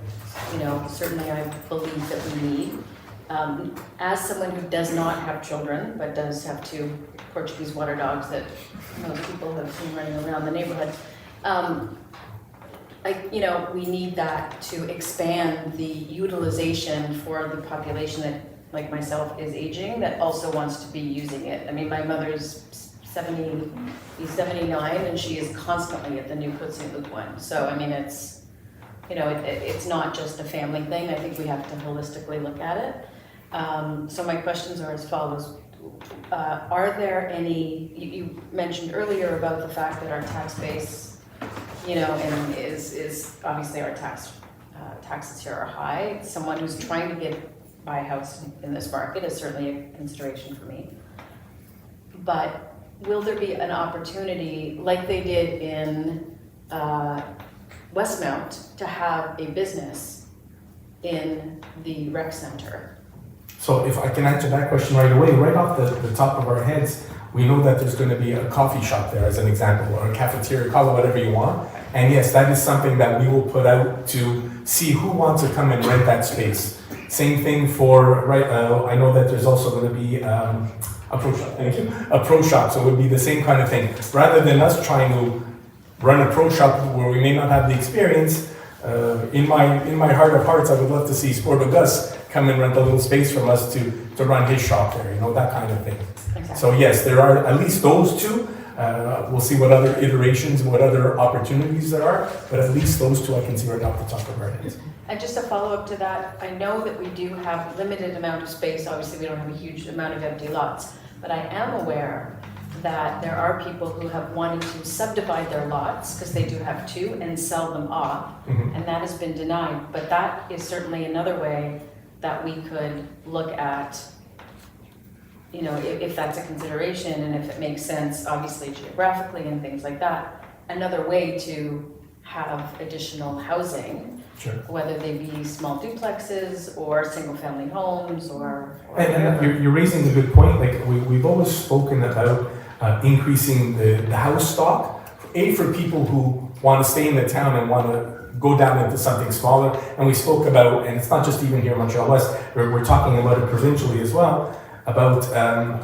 certainly I believe that we need. as someone who does not have children, but does have 2 Portuguese water dogs that most people have seen running around the neighborhood, we need that to expand the utilization for the population that, like myself, is aging, that also wants to be using it. I mean, my mother's 79, and she is constantly at the new Côte Saint-Luc one. So, I mean, it's, it's not just a family thing. I think we have to holistically look at it. So my questions are as follows. Are there any, you mentioned earlier about the fact that our tax base, and is obviously our taxes here are high. Someone who's trying to buy a house in this market is certainly a consideration for me. But will there be an opportunity, like they did in Westmount, to have a business in the rec center? So if I can answer that question right away, right off the top of our heads, we know that there's going to be a coffee shop there as an example, or a cafeteria, call it whatever you want. And yes, that is something that we will put out to see who wants to come and rent that space. Same thing for, I know that there's also going to be a pro shop, thank you, a pro shop, so it would be the same kind of thing. Rather than us trying to run a pro shop where we may not have the experience, in my heart of hearts, I would love to see Sport Auguste come and rent a little space from us to run his shop there, that kind of thing. Exactly. So yes, there are at least those 2. We'll see what other iterations and what other opportunities there are, but at least those 2 I can see right off the top of our heads. And just a follow-up to that, I know that we do have limited amount of space. Obviously, we don't have a huge amount of empty lots, but I am aware that there are people who have wanted to subdivide their lots, because they do have 2, and sell them off, and that has been denied. But that is certainly another way that we could look at, if that's a consideration and if it makes sense, obviously geographically and things like that, another way to have additional housing, Sure. whether they be small duplexes or single-family homes or And you're raising a good point. Like we've always spoken about increasing the house stock, for people who want to stay in the town and want to go down into something smaller. And we spoke about, and it's not just even here in Montreal-West, we're talking about it provincially as well, about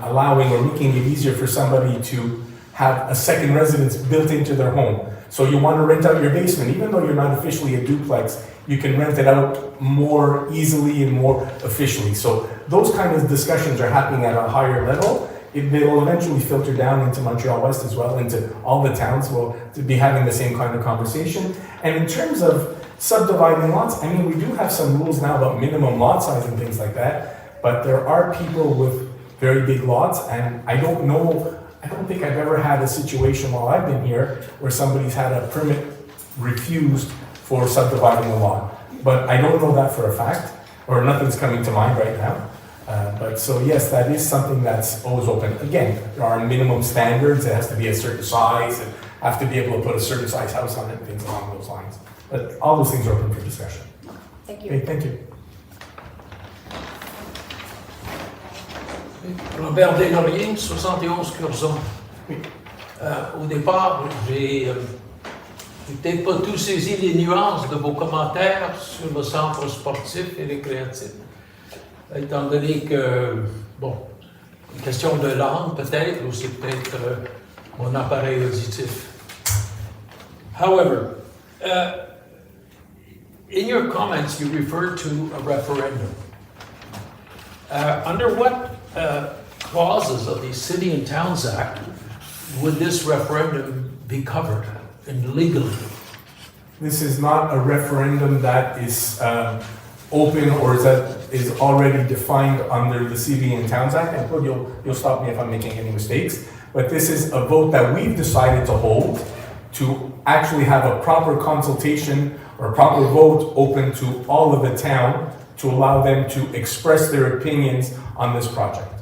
allowing or making it easier for somebody to have a second residence built into their home. So you want to rent out your basement, even though you're not officially a duplex, you can rent it out more easily and more efficiently. So those kind of discussions are happening at a higher level. They will eventually filter down into Montreal-West as well, into all the towns will be having the same kind of conversation. And in terms of subdividing lots, I mean, we do have some rules now about minimum lot size and things like that, but there are people with very big lots, and I don't think I've ever had a situation while I've been here where somebody's had a permit refused for subdividing a lot. But I don't know that for a fact, or nothing's coming to mind right now. But so yes, that is something that's always open. Again, there are minimum standards. It has to be a certain size, and have to be able to put a certain size house on it, and things along those lines. But all those things are open for discussion. Thank you. Okay, thank you. Robert Deslauriers, 71 Curzon. Au départ, j'ai peut-être pas tout saisi les nuances de vos commentaires sur le centre sportif et récréatif. Étant donné que, une question de langue peut-être, ou c'est peut-être mon appareil auditif. However, in your comments you referred to a referendum. Under what clauses of the City and Towns Act would this referendum be covered and legally? This is not a referendum that is open or is already defined under the City and Towns Act. And Claude, you'll stop me if I'm making any mistakes. But this is a vote that we've decided to hold to actually have a proper consultation or a proper vote open to all of the town to allow them to express their opinions on this project.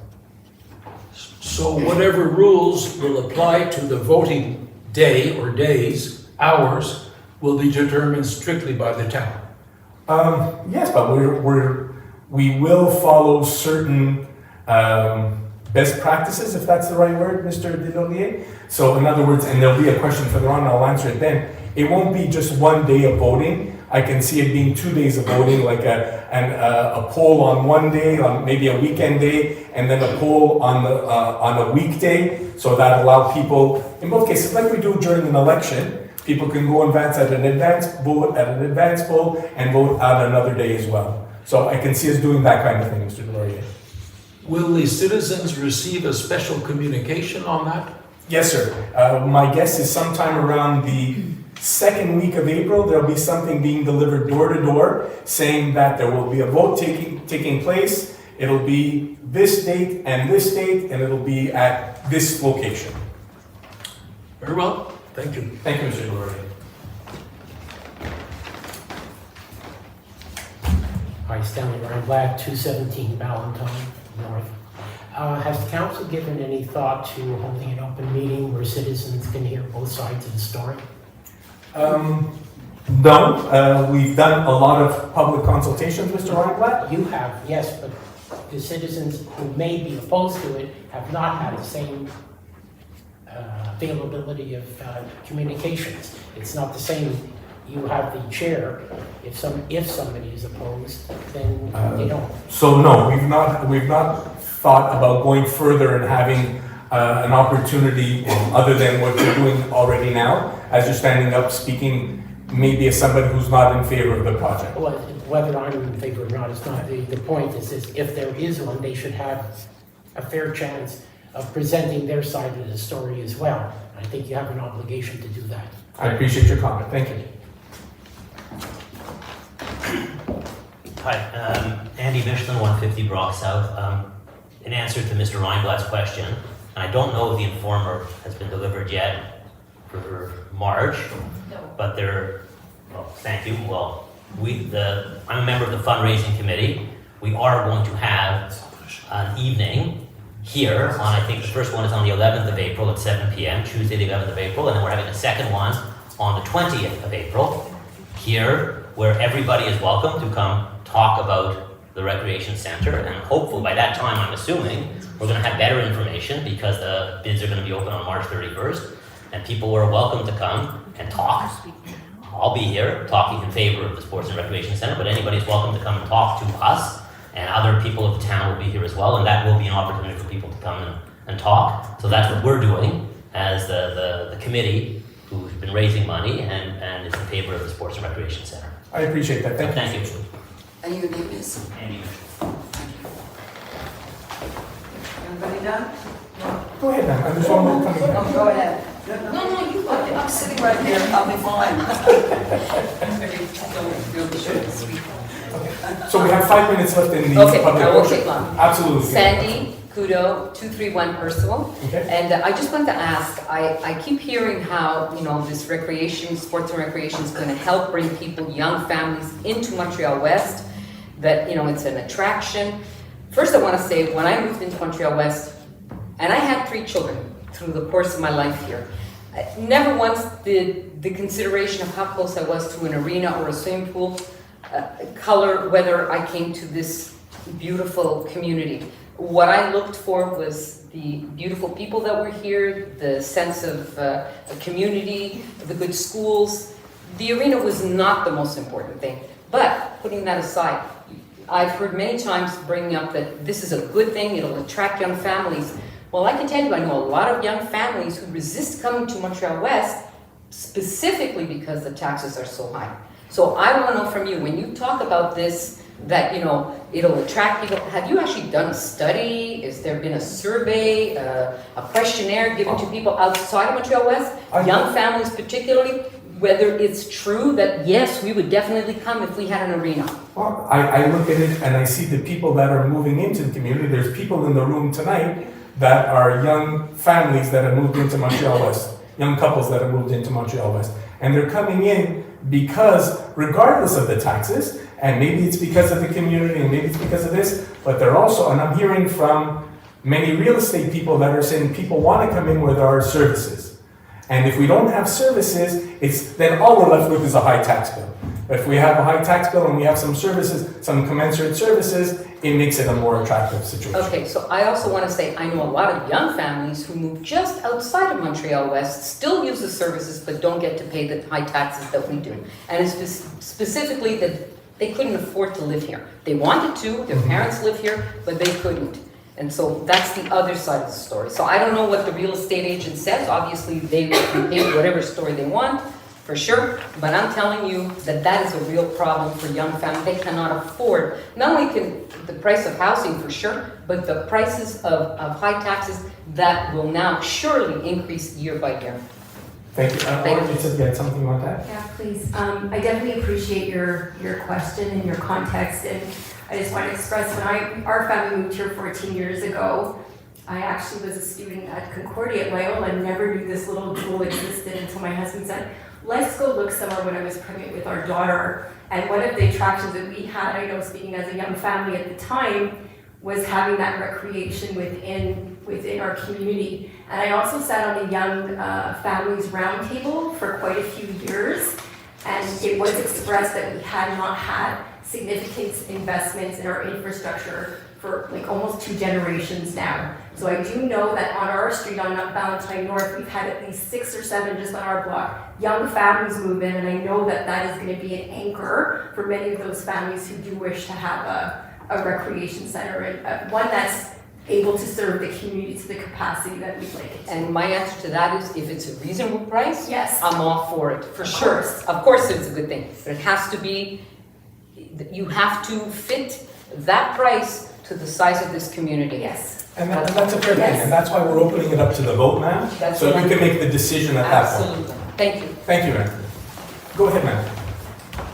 So whatever rules will apply to the voting day or days, hours, will be determined strictly by the town? Yes, but we will follow certain best practices, if that's the right word, Mr. Deslauriers. So in other words, and there'll be a question further on, and I'll answer it then. it won't be just one day of voting. I can see it being 2 days of voting, like a poll on one day, on maybe a weekend day, and then a poll on a weekday. So that allow people, in both cases, like we do during an election, people can go advance at an advanced vote, at an advanced poll, and vote on another day as well. So I can see us doing that kind of thing, Mr. Laurier. Will the citizens receive a special communication on that? Yes, sir. My guess is sometime around the second week of April, there'll be something being delivered door to door saying that there will be a vote taking place. It'll be this date, and it'll be at this location. Very well, thank you. Thank you, Mr. Laurier. Hi, Stanley Reinblatt, 217 Ballantyne North. Has the council given any thought to holding an open meeting where citizens can hear both sides of the story? No, we've done a lot of public consultations, Mr. Reinblatt. You have, yes, but the citizens who may be opposed to it have not had the same availability of communications. It's not the same. You have the chair. If somebody is opposed, then they don't. So no, we've not thought about going further and having an opportunity other than what you're doing already now, as you're standing up speaking, maybe as somebody who's not in favor of the project. Well, whether I'm in favor or not is not the point. Is if there is one, they should have a fair chance of presenting their side of the story as well. I think you have an obligation to do that. I appreciate your comment. Thank you. Hi, Andy Michelin, 150 Brock South. In answer to Mr. Reinblatt's question, and I don't know if the informer has been delivered yet for March, but well, thank you. Well, I'm a member of the fundraising committee. We are going to have an evening here on, I think the first one is on the 11th of April at 7 p.m., Tuesday the 11th of April, and then we're having a second one on the 20th of April here, where everybody is welcome to come talk about the recreation center, and hopefully by that time, I'm assuming, we're going to have better information because the bids are going to be open on March 31st, and people are welcome to come and talk. I'll be here talking in favor of the Sports and Recreation Center, but anybody's welcome to come and talk to us, and other people of the town will be here as well, and that will be an opportunity for people to come and talk. So that's what we're doing as the committee who's been raising money and is in favor of the Sports and Recreation Center. I appreciate that. Thank you. And your name is? Andy. Everybody done? Go ahead, ma'am. I'm just one more coming back. No, go ahead. No, you go ahead. I'm sitting right here. I'll be fine. So we have 5 minutes left in the Okay, public I won't portion. take long. Absolutely. Sandy Kudo, 231 Percival. Okay. And I just wanted to ask, I keep hearing how, this recreation, sports and recreation is going to help bring people, young families into Montreal-West, that, it's an attraction. First, I want to say, when I moved into Montreal-West, and I had 3 children through the course of my life here, I never once did the consideration of how close I was to an arena or a swimming pool color whether I came to this beautiful community. What I looked for was the beautiful people that were here, the sense of a community, the good schools. The arena was not the most important thing. But putting that aside, I've heard many times bringing up that this is a good thing, it'll attract young families. Well, I can tell you, I know a lot of young families who resist coming to Montreal-West specifically because the taxes are so high. So I want to know from you, when you talk about this, that, it'll attract people, have you actually done a study? Has there been a survey, a questionnaire given to people outside of Montreal-West, young families particularly, whether it's true that, yes, we would definitely come if we had an arena? Well, I look at it and I see the people that are moving into the community. There's people in the room tonight that are young families that have moved into Montreal-West, young couples that have moved into Montreal-West. And they're coming in because, regardless of the taxes, and maybe it's because of the community, and maybe it's because of this, but they're also, and I'm hearing from many real estate people that are saying people want to come in where there are services. And if we don't have services, then all we're left with is a high tax bill. But if we have a high tax bill and we have some services, some commensurate services, it makes it a more attractive situation. Okay, so I also want to say, I know a lot of young families who move just outside of Montreal-West, still use the services, but don't get to pay the high taxes that we do. And it's specifically that they couldn't afford to live here. They wanted to, their parents live here, but they couldn't. And so that's the other side of the story. So I don't know what the real estate agent says. Obviously, they can pay whatever story they want, for sure. But I'm telling you that that is a real problem for young families. They cannot afford, not only can the price of housing for sure, but the prices of high taxes that will now surely increase year by year. Thank you. Laura, you said you had something you want to add? Yeah, please. I definitely appreciate your question and your context, and I just want to express when our family moved here 14 years ago, I actually was a student at Concordia at Loyola and never knew this little jewel existed until my husband said, let's go look somewhere when I was pregnant with our daughter. And one of the attractions that we had, I know speaking as a young family at the time, was having that recreation within our community. And I also sat on a young families roundtable for quite a few years, and it was expressed that we had not had significant investments in our infrastructure for like almost 2 generations now. So I do know that on our street on Valentine North, we've had at least 6 or 7 just on our block, young families move in, and I know that that is going to be an anchor for many of those families who do wish to have a recreation center, and one that's able to serve the community to the capacity that we'd like it to. And my answer to that is, if it's a reasonable price, yes, I'm all for it, for sure. Of course it's a good thing, but it has to be, you have to fit that price to the size of this community. Yes. And that's a fair thing, and that's why we're opening it up to the vote, ma'am, so we can make the decision at that point. Absolutely. Thank you. Thank you, ma'am. Go ahead, ma'am.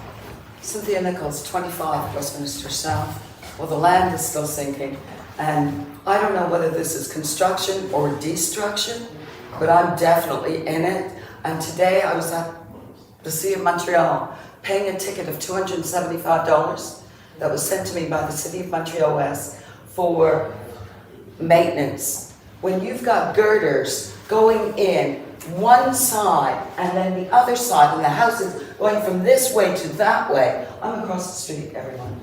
Cynthia Nichols, 25 Westminster South. Well, the land is still sinking, and I don't know whether this is construction or destruction, but I'm definitely in it. And today I was at the City of Montreal paying a ticket of $275 that was sent to me by the City of Montreal-West for maintenance. When you've got girders going in one side and then the other side, and the house is going from this way to that way, I'm across the street, everyone.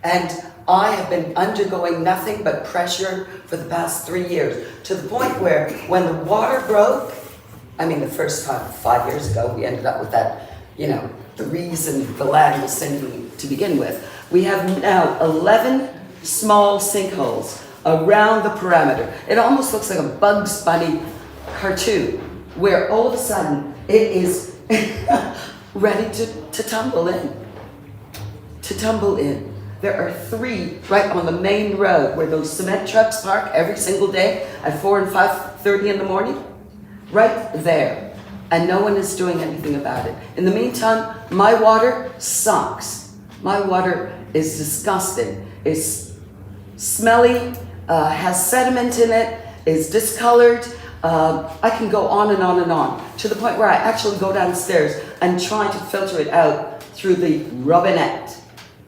And I have been undergoing nothing but pressure for the past 3 years, to the point where when the water broke, I mean the first time 5 years ago, we ended up with that, you know, the reason the land was sinking to begin with. We have now 11 small sinkholes around the perimeter. It almost looks like a Bugs Bunny cartoon, where all of a sudden it is ready to tumble in. To tumble in. There are 3 right on the main road where those cement trucks park every single day at 4 and 5:30 in the morning. Right there. And no one is doing anything about it. In the meantime, my water sucks. My water is disgusting. It's smelly, has sediment in it, is discolored. I can go on and on and on, to the point where I actually go downstairs and try to filter it out through the robinette,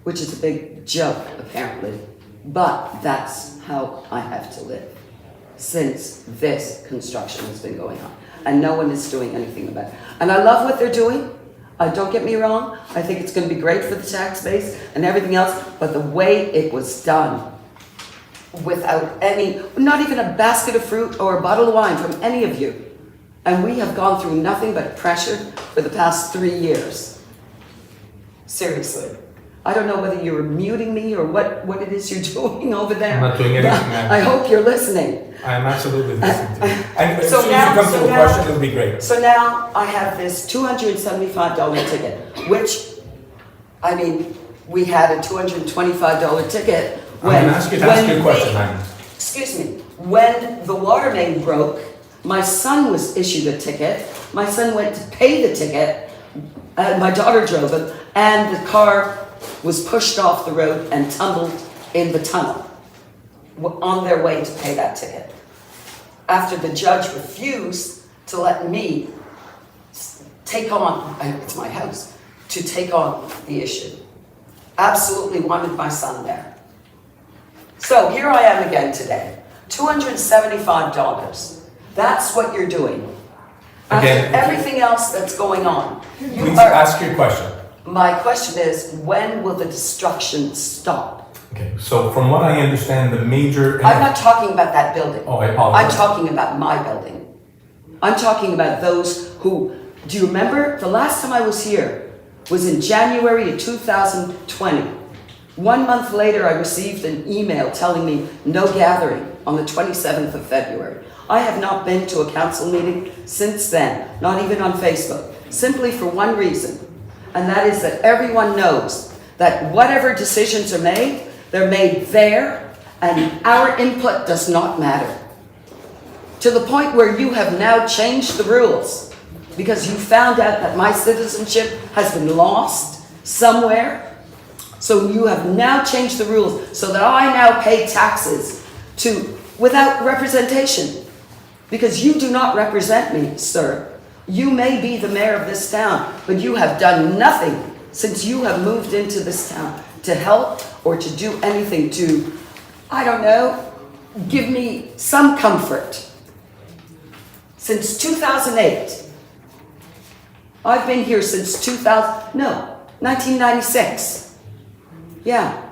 which is a big joke, apparently. But that's how I have to live since this construction has been going on. And no one is doing anything about it. And I love what they're doing. Don't get me wrong. I think it's going to be great for the tax base and everything else. But the way it was done, without any, not even a basket of fruit or a bottle of wine from any of you. And we have gone through nothing but pressure for the past 3 years. Seriously. I don't know whether you're muting me or what it is you're doing over there. I'm not doing anything, ma'am. I hope you're listening. I am absolutely listening to you. And as So soon now- as you come so to a now- question, it'll be great. So now I have this $275 ticket, which, I mean, we had a $225 ticket when... I'm going to ask you to ask your question, ma'am. Excuse me. When the water main broke, my son was issued a ticket. My son went to pay the ticket. My daughter drove it, and the car was pushed off the road and tumbled in the tunnel on their way to pay that ticket. After the judge refused to let me take on, it's my house, to take on the issue. Absolutely wanted my son there. So here I am again today. $275. That's what you're doing. After Again, everything else that's going on. Please ask your question. My question is, when will the destruction stop? Okay, so from what I understand, the major... I'm not talking about that building. Oh, I apologize. I'm talking about my building. I'm talking about those who, do you remember? The last time I was here was in January of 2020. 1 month later, I received an email telling me no gathering on the 27th of February. I have not been to a council meeting since then, not even on Facebook, simply for one reason, and that is that everyone knows that whatever decisions are made, they're made there, and our input does not matter. To the point where you have now changed the rules because you found out that my citizenship has been lost somewhere. So you have now changed the rules so that I now pay taxes without representation. Because you do not represent me, sir. You may be the mayor of this town, but you have done nothing since you have moved into this town to help or to do anything to, I don't know, give me some comfort. Since 2008. I've been here since 1996. Yeah.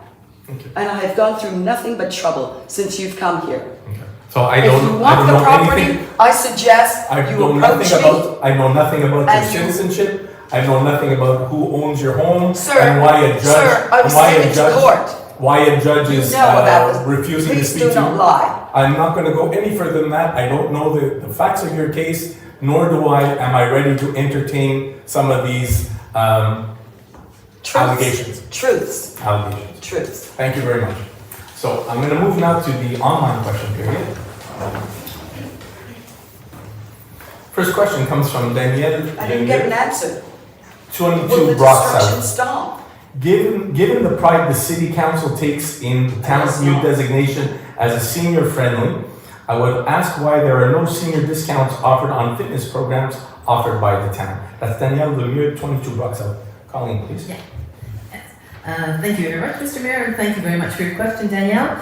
Okay. And I have gone through nothing but trouble since you've come here. Okay. So I If don't, you I want don't the know property, anything. I suggest I you know approach nothing me. about. I know nothing about your And you- citizenship. I know nothing about who owns your home Sir, and why a judge. sir, I was and why taken a to judge. court. Why a judge is You know about this. refusing to Please speak do to not you. lie. I'm not going to go any further than that. I don't know the facts of your case, nor am I ready to entertain some of these allegations. Truths. Allegations. Truths. Thank you very much. So I'm going to move now to the online question period. First question comes from Danielle. I didn't get an answer. 22 Will the Brock destruction South. stop? Given the pride the city council takes in the town's new designation as a senior friendly, I would ask why there are no senior discounts offered on fitness programs offered by the town. That's Danielle Lemieux, 22 Brock South. Colleen, please. Yeah. Thank you very much, Mr. Mayor, and thank you very much for your question, Danielle.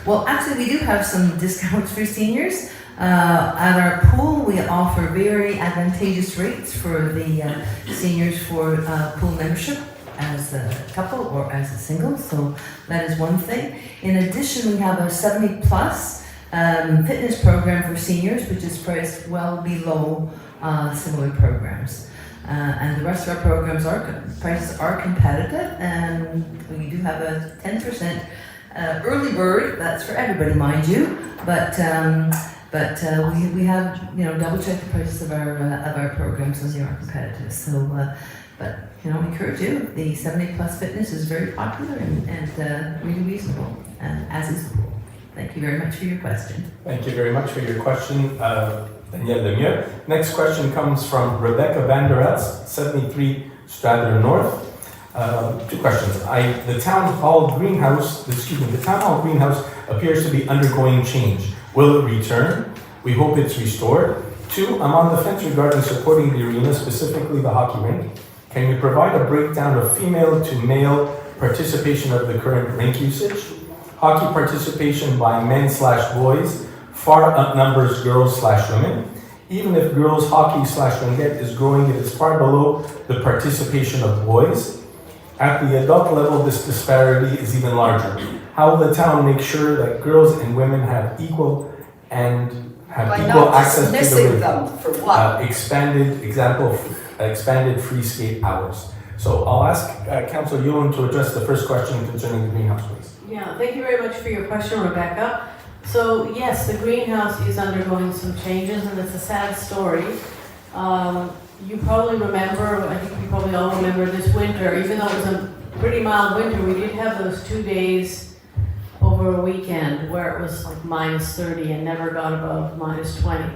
Well, actually, we do have some discounts for seniors. At our pool, we offer very advantageous rates for the seniors for pool membership as a couple or as a single, so that is one thing. In addition, we have a 70-plus fitness program for seniors, which is priced well below similar programs. And the rest of our programs prices are competitive, and we do have a 10% early bird. That's for everybody, mind you. But we have double check the prices of our programs, so they are competitive. So, but I encourage you. The 70+ fitness is very popular and really reasonable, as is the pool. Thank you very much for your question. Thank you very much for your question, Danielle Lemieux. Next question comes from Rebecca Van Der Elst, 73 Strather North. Two questions. The town hall greenhouse appears to be undergoing change. Will it return? We hope it's restored. 2, I'm on the fence regarding supporting the arena, specifically the hockey rink. Can you provide a breakdown of female to male participation of the current rink usage? Hockey participation by men/boys far outnumbers girls/women. Even if girls hockey/ringette is growing, it is far below the participation of boys. At the adult level, this disparity is even larger. How will the town make sure that girls and women have equal access to the rink? Them for what? Expanded free skate hours. So I'll ask Councillor Ewan to address the first question concerning the greenhouse, please. Yeah, thank you very much for your question, Rebecca. So yes, the greenhouse is undergoing some changes, and it's a sad story. You probably remember, I think you probably all remember this winter, even though it was a pretty mild winter, we did have those 2 days over a weekend where it was like -30 and never got above -20.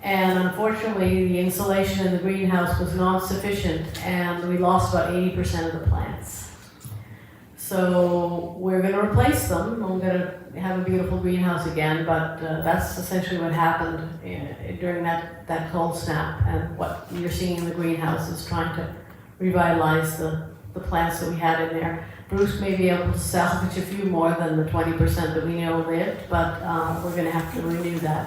And unfortunately, the insulation in the greenhouse was not sufficient, and we lost about 80% of the plants. So we're going to replace them. I'm going to have a beautiful greenhouse again, but that's essentially what happened during that cold snap. And what you're seeing in the greenhouse is trying to revitalize the plants that we had in there. Bruce may be able to salvage a few more than the 20% that we know lived, but we're going to have to renew that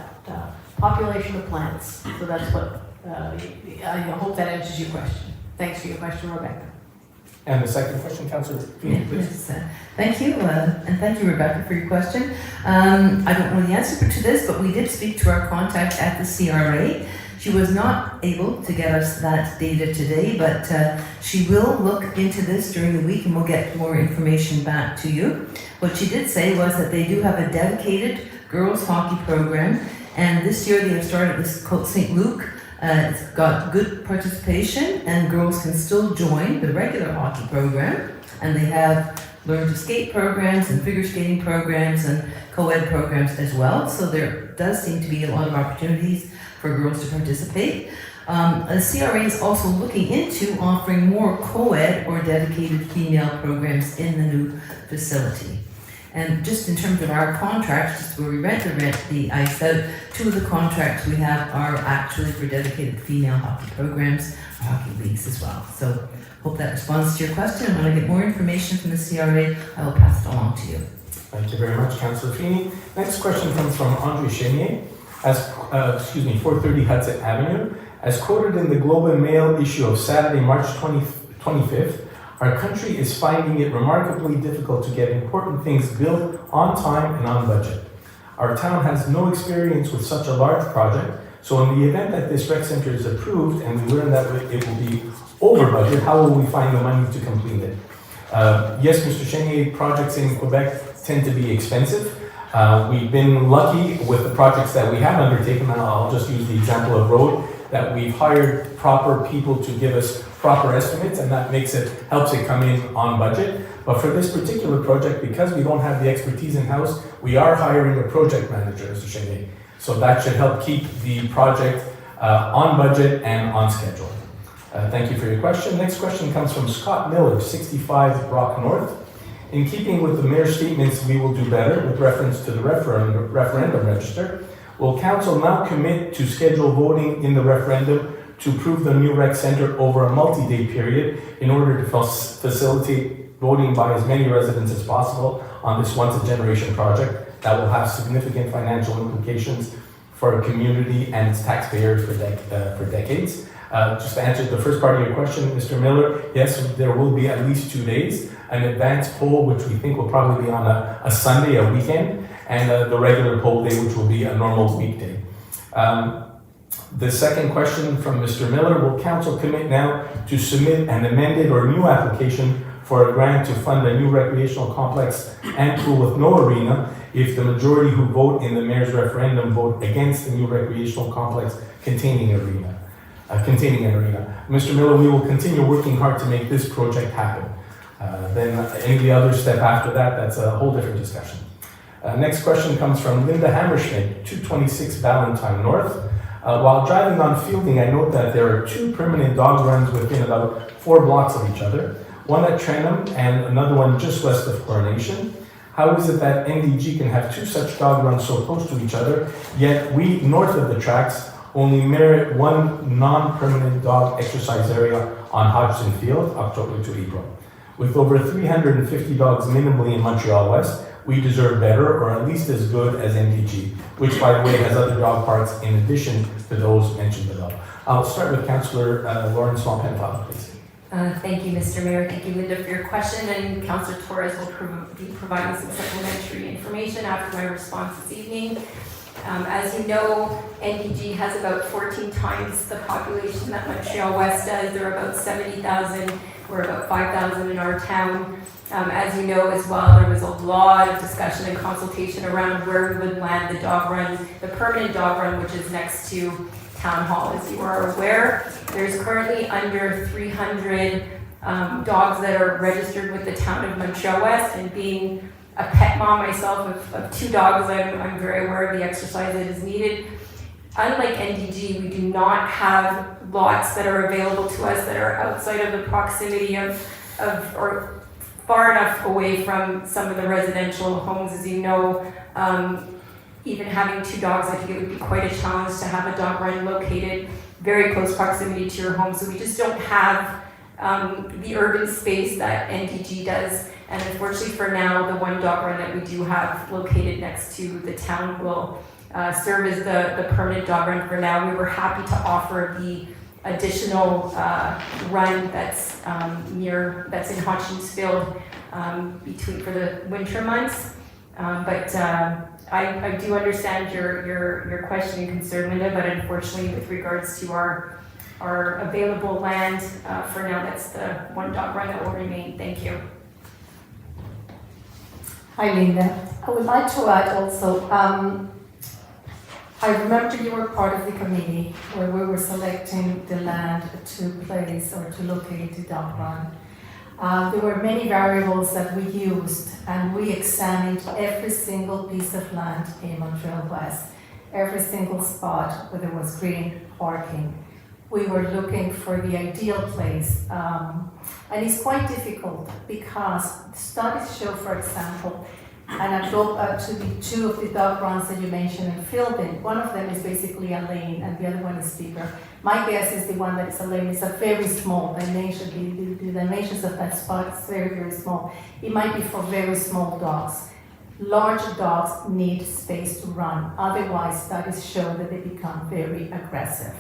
population of plants. So that's what, I hope that answers your question. Thanks for your question, Rebecca. And the second question, Councillor Feeney, please. Yes, thank you, and thank you, Rebecca, for your question. I don't know the answer to this, but we did speak to our contact at the CRA. She was not able to get us that data today, but she will look into this during the week and we'll get more information back to you. What she did say was that they do have a dedicated girls hockey program, and this year they have started this called St. Luke. It's got good participation and girls can still join the regular hockey program, and they have learn to skate programs and figure skating programs and co-ed programs as well. So there does seem to be a lot of opportunities for girls to participate. The CRA is also looking into offering more co-ed or dedicated female programs in the new facility. And just in terms of our contracts, just where we rent the ice out, 2 of the contracts we have are actually for dedicated female hockey programs, hockey leagues as well. So hope that responds to your question. When I get more information from the CRA, I will pass it along to you. Thank you very much, Councillor Feeney. Next question comes from Andre Chenier, 430 Hudson Avenue. As quoted in the Globe and Mail issue of Saturday, March 25th, our country is finding it remarkably difficult to get important things built on time and on budget. Our town has no experience with such a large project, so in the event that this rec center is approved and we learn that it will be over budget, how will we find the money to complete it? Yes, Mr. Chenier, projects in Quebec tend to be expensive. We've been lucky with the projects that we have undertaken. I'll just use the example of road, that we've hired proper people to give us proper estimates, and that helps it come in on budget. But for this particular project, because we don't have the expertise in-house, we are hiring a project manager, Mr. Chenier. So that should help keep the project on budget and on schedule. Thank you for your question. Next question comes from Scott Miller, 65 Brock North. In keeping with the mayor's statements, we will do better with reference to the referendum register. Will council now commit to schedule voting in the referendum to approve the new rec center over a multi-day period in order to facilitate voting by as many residents as possible on this once-a-generation project that will have significant financial implications for a community and its taxpayers for decades? Just to answer the first part of your question, Mr. Miller, yes, there will be at least 2 days, an advance poll, which we think will probably be on a Sunday, a weekend, and the regular poll day, which will be a normal weekday. The second question from Mr. Miller, will council commit now to submit an amended or new application for a grant to fund a new recreational complex and pool with no arena if the majority who vote in the mayor's referendum vote against the new recreational complex containing an arena? Mr. Miller, we will continue working hard to make this project happen. Then any other step after that, that's a whole different discussion. Next question comes from Linda Hammerschmidt, 226 Valentine North. While driving on Fielding, I note that there are 2 permanent dog runs within about 4 blocks of each other, one at Trentham and another one just west of Coronation. How is it that NDG can have 2 such dog runs so close to each other, yet we, north of the tracks, only merit 1 non-permanent dog exercise area on Hodgson Field, October to April? With over 350 dogs minimally in Montreal-West, we deserve better, or at least as good as NDG, which, by the way, has other dog parks in addition to those mentioned below. I'll start with Councillor Lawrence Penfile, please. Thank you, Mr. Mayor. Thank you, Linda, for your question. And Councillor Torres will be providing some supplementary information after my response this evening. As you know, NDG has about 14 times the population that Montreal-West does. There are about 70,000. We're about 5,000 in our town. As you know as well, there was a lot of discussion and consultation around where we would land the dog run, the permanent dog run, which is next to Town Hall. As you are aware, there's currently under 300 dogs that are registered with the town of Montreal-West, and being a pet mom myself of 2 dogs, I'm very aware of the exercise that is needed. Unlike NDG, we do not have lots that are available to us that are outside of the proximity of or far enough away from some of the residential homes. As you know, even having 2 dogs, I think it would be quite a challenge to have a dog run located very close proximity to your home. So we just don't have the urban space that NDG does. And unfortunately for now, the 1 dog run that we do have located next to the town will serve as the permanent dog run for now. We were happy to offer the additional run that's that's in Hodgkinsfield for the winter months. But I do understand your question and concern, Linda, but unfortunately with regards to our available land, for now that's the one dog run that will remain. Thank you. Hi, Linda. I would like to add also, I remember you were part of the committee where we were selecting the land to place or to locate the dog run. There were many variables that we used, and we examined every single piece of land in Montreal-Ouest, every single spot where there was green parking. We were looking for the ideal place, and it's quite difficult because studies show, for example, and I go to the two of the dog runs that you mentioned in Philbin. One of them is basically a lane, and the other one is bigger. My guess is the one that is a lane is a very small dimension. The dimensions of that spot is very, very small. It might be for very small dogs. Large dogs need space to run. Otherwise, studies show that they become very aggressive.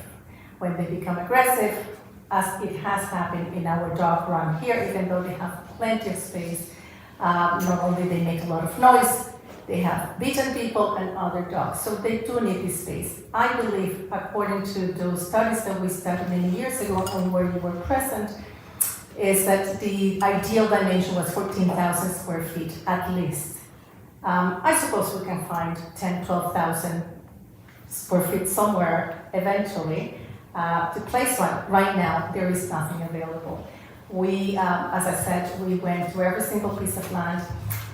When they become aggressive, as it has happened in our dog run here, even though they have plenty of space, not only they make a lot of noise, they have beaten people and other dogs, so they do need this space. I believe, according to those studies that we started many years ago and where you were present, is that the ideal dimension was 14,000 square feet at least. I suppose we can find 10, 12,000 square feet somewhere eventually to place one. Right now, there is nothing available. We, as I said, we went through every single piece of land.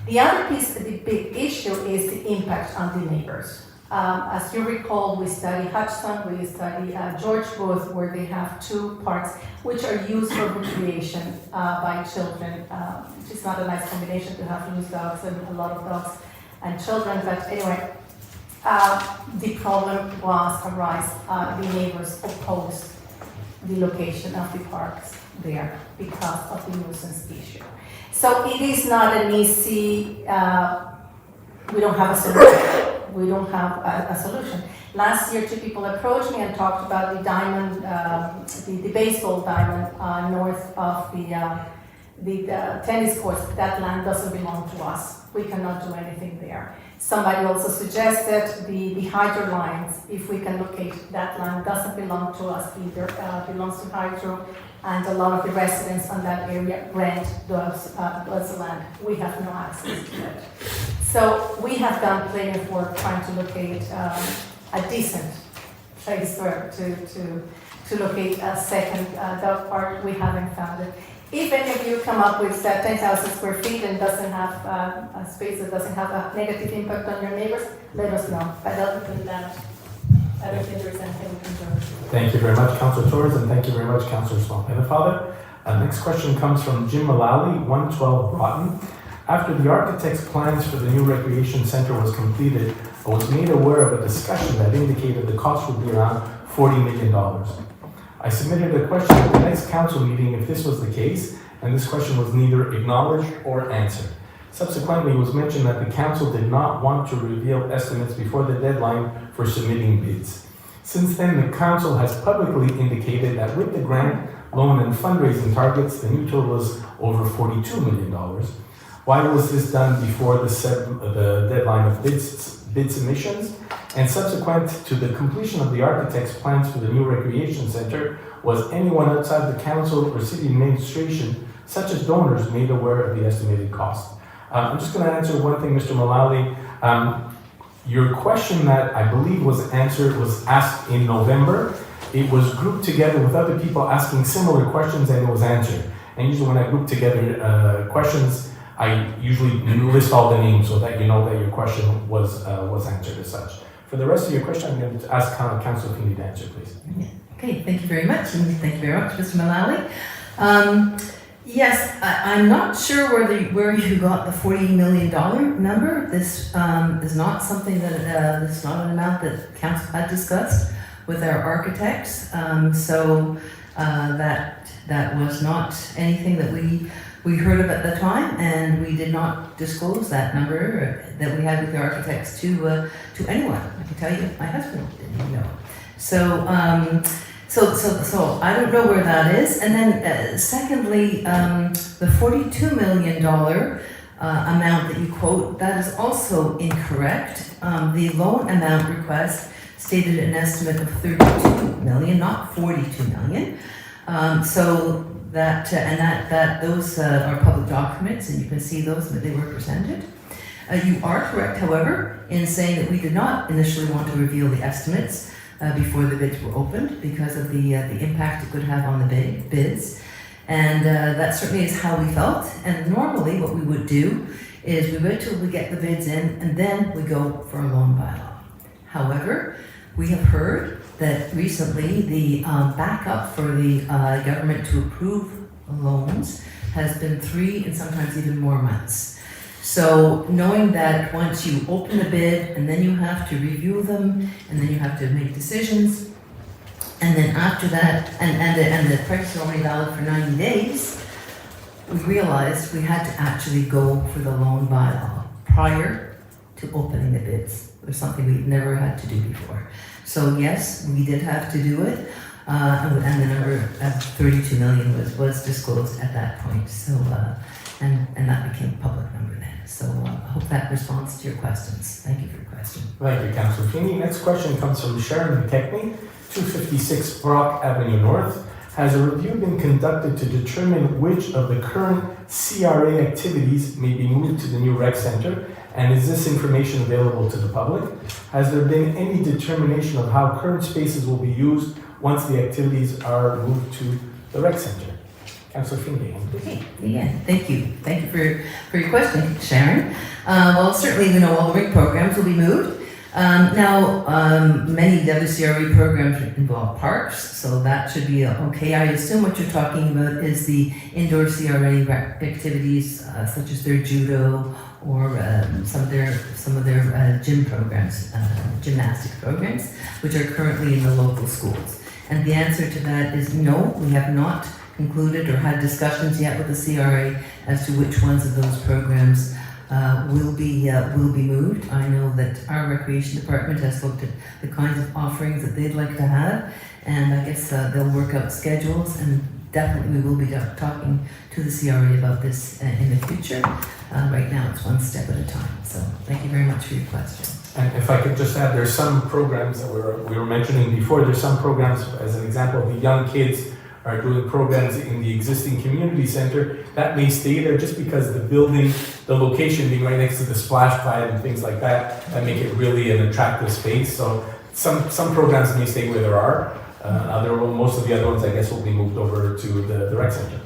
The other piece, the big issue is the impact on the neighbors. As you recall, we studied Hudson, we studied George Booth, where they have two parks which are used for recreation by children. It's not a nice combination to have loose dogs and a lot of dogs and children, but anyway, the problem was the neighbors opposed the location of the parks there because of the nuisance issue. So it is not an easy, we don't have a solution. We don't have a solution. Last year, two people approached me and talked about the diamond, the baseball diamond north of the tennis courts. That land doesn't belong to us. We cannot do anything there. Somebody also suggested the hydro lines, if we can locate that land, doesn't belong to us either, belongs to hydro, and a lot of the residents on that area rent those land. We have no access to it. So we have done plenty of work trying to locate a decent place to locate a second dog park. We haven't found it. If any of you come up with 10,000 square feet and doesn't have a space that doesn't have a negative impact on your neighbors, let us know. But other than that, I don't think there's anything we can do. Thank you very much, Councillor Torres, and thank you very much, Councillor Swamp. And Father, next question comes from Jim Mullally, 112 Broughton. After the architect's plans for the new recreation center was completed, I was made aware of a discussion that indicated the cost would be around $40 million. I submitted a question at the next council meeting if this was the case, and this question was neither acknowledged or answered. Subsequently, it was mentioned that the council did not want to reveal estimates before the deadline for submitting bids. Since then, the council has publicly indicated that with the grant, loan, and fundraising targets, the new total is over $42 million. Why was this done before the deadline of bid submissions? And subsequent to the completion of the architect's plans for the new recreation center, was anyone outside the council or city administration, such as donors, made aware of the estimated cost? I'm just going to answer one thing, Mr. Mullally. Your question that I believe was asked in November. It was grouped together with other people asking similar questions, and it was answered. And usually when I group together questions, I usually list all the names so that you know that your question was answered as such. For the rest of your question, I'm going to ask Council if you need to answer, please. Okay, thank you very much, and thank you very much, Mr. Mullally. Yes, I'm not sure where you got the $40 million number. This is not something that this is not an amount that council had discussed with our architects. So that was not anything that we heard of at the time, and we did not disclose that number that we had with the architects to anyone. I can tell you, my husband didn't even know. So So I don't know where that is. And then secondly, the $42 million amount that you quote, that is also incorrect. The loan amount request stated an estimate of 32 million, not 42 million. So that, those are public documents, and you can see those, but they were presented. You are correct, however, in saying that we did not initially want to reveal the estimates before the bids were opened because of the impact it could have on the bids. And that certainly is how we felt. And normally what we would do is we wait till we get the bids in and then we go for a loan bylaw. However, we have heard that recently the backup for the government to approve loans has been 3 and sometimes even more months. So knowing that once you open the bid and then you have to review them and then you have to make decisions, and then after that, and the price is only valid for 90 days, we realized we had to actually go for the loan bylaw prior to opening the bids. It was something we'd never had to do before. So yes, we did have to do it, and the number of 32 million was disclosed at that point. So, and that became a public number then. So I hope that responds to your questions. Thank you for your question. Thank you, Councillor Feeney. Next question comes from Sharon McKechnie, 256 Brock Avenue North. Has a review been conducted to determine which of the current CRA activities may be moved to the new rec center? And is this information available to the public? Has there been any determination of how current spaces will be used once the activities are moved to the rec center? Councillor Feeney. Okay, again, thank you. Thank you for your question, Sharon. Well, certainly we know all the rec programs will be moved. Now, many of the other CRE programs involve parks, so that should be okay. I assume what you're talking about is the indoor CRA activities, such as their judo or some of their gym programs, gymnastics programs, which are currently in the local schools. And the answer to that is no, we have not concluded or had discussions yet with the CRA as to which ones of those programs will be moved. I know that our recreation department has looked at the kinds of offerings that they'd like to have, and I guess they'll work out schedules, and definitely we will be talking to the CRA about this in the future. Right now it's one step at a time. So thank you very much for your question. And if I could just add, there's some programs that we were mentioning before. There's some programs, as an example, the young kids are doing programs in the existing community center. That may stay there just because the building, the location being right next to the splash pad and things like that make it really an attractive space. So some programs may stay where there are. Most of the other ones, I guess, will be moved over to the rec center.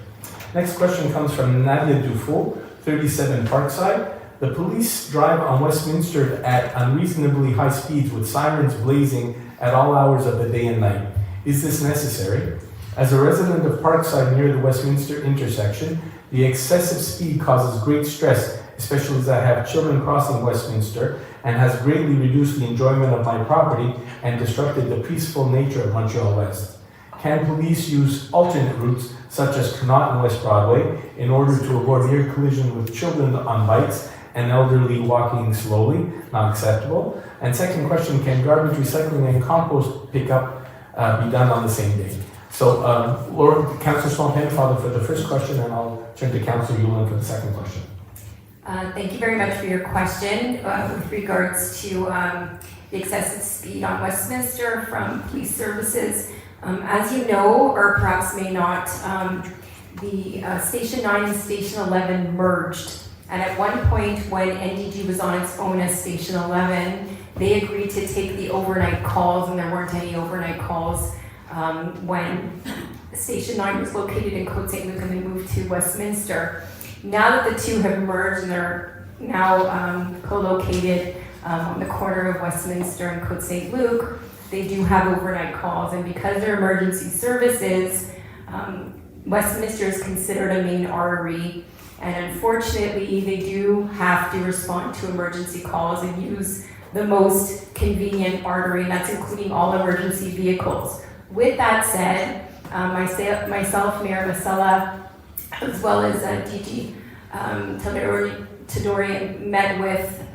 Next question comes from Nadia Dufault, 37 Parkside. The police drive on Westminster at unreasonably high speeds with sirens blazing at all hours of the day and night. Is this necessary? As a resident of Parkside near the Westminster intersection, the excessive speed causes great stress, especially as I have children crossing Westminster, and has greatly reduced the enjoyment of my property and disrupted the peaceful nature of Montreal-West. Can police use alternate routes, such as Connaught and West Broadway, in order to avoid near collision with children on bikes and elderly walking slowly? Not acceptable. And second question, can garbage recycling and compost pickup be done on the same day? So, Councillor Swampin, Father, for the first question, and I'll turn to Councillor Yulin for the second question. Thank you very much for your question with regards to the excessive speed on Westminster from police services. As you know, or perhaps may not, the Station 9 and Station 11 merged. And at one point when NDG was on its own as Station 11, they agreed to take the overnight calls, and there weren't any overnight calls when Station 9 was located in Côte St. Luc and they moved to Westminster. Now that the two have merged and they're now co-located on the corner of Westminster and Côte St. Luc, they do have overnight calls, and because they're emergency services, Westminster is considered a main artery, and unfortunately they do have to respond to emergency calls and use the most convenient artery, and that's including all emergency vehicles. With that said, myself, Mayor Masala, as well as DG Tadori met with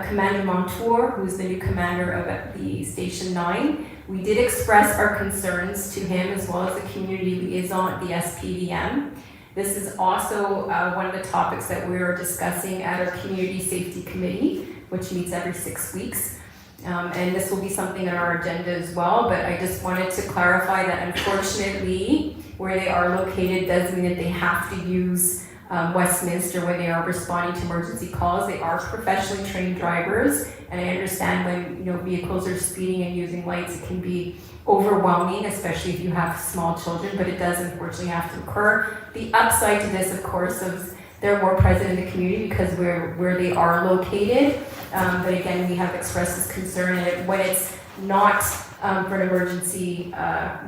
Commander Montour, who's the new commander of the Station 9, We did express our concerns to him as well as the community liaison at the SPVM. This is also one of the topics that we are discussing at our Community Safety Committee, which meets every 6 weeks. And this will be something on our agenda as well, but I just wanted to clarify that unfortunately, where they are located does mean that they have to use Westminster when they are responding to emergency calls. They are professionally trained drivers, and I understand when vehicles are speeding and using lights, it can be overwhelming, especially if you have small children, but it does unfortunately have to occur. The upside to this, of course, is they're more present in the community because where they are located. But again, we have expressed this concern, and when it's not for an emergency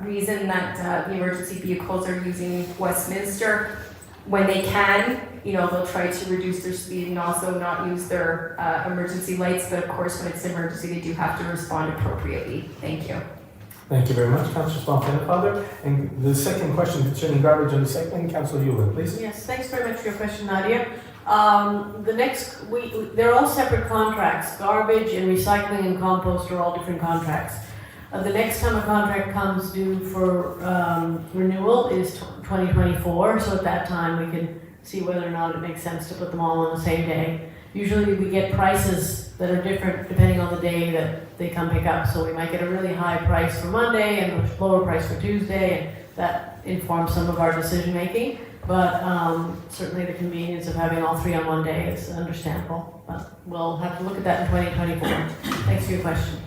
reason that the emergency vehicles are using Westminster, when they can, they'll try to reduce their speed and also not use their emergency lights. But of course, when it's an emergency, they do have to respond appropriately. Thank you. Thank you very much, Councillor Spontanefather. And the second question concerning garbage and recycling, Councillor Yulin, please. Yes, thanks very much for your question, Nadia. They're all separate contracts. Garbage and recycling and compost are all different contracts. The next time a contract comes due for renewal is 2024, so at that time we can see whether or not it makes sense to put them all on the same day. Usually we get prices that are different depending on the day that they come pick up, so we might get a really high price for Monday and a lower price for Tuesday, and that informs some of our decision making. But certainly the convenience of having all three on one day is understandable, but we'll have to look at that in 2024. Thanks for your question.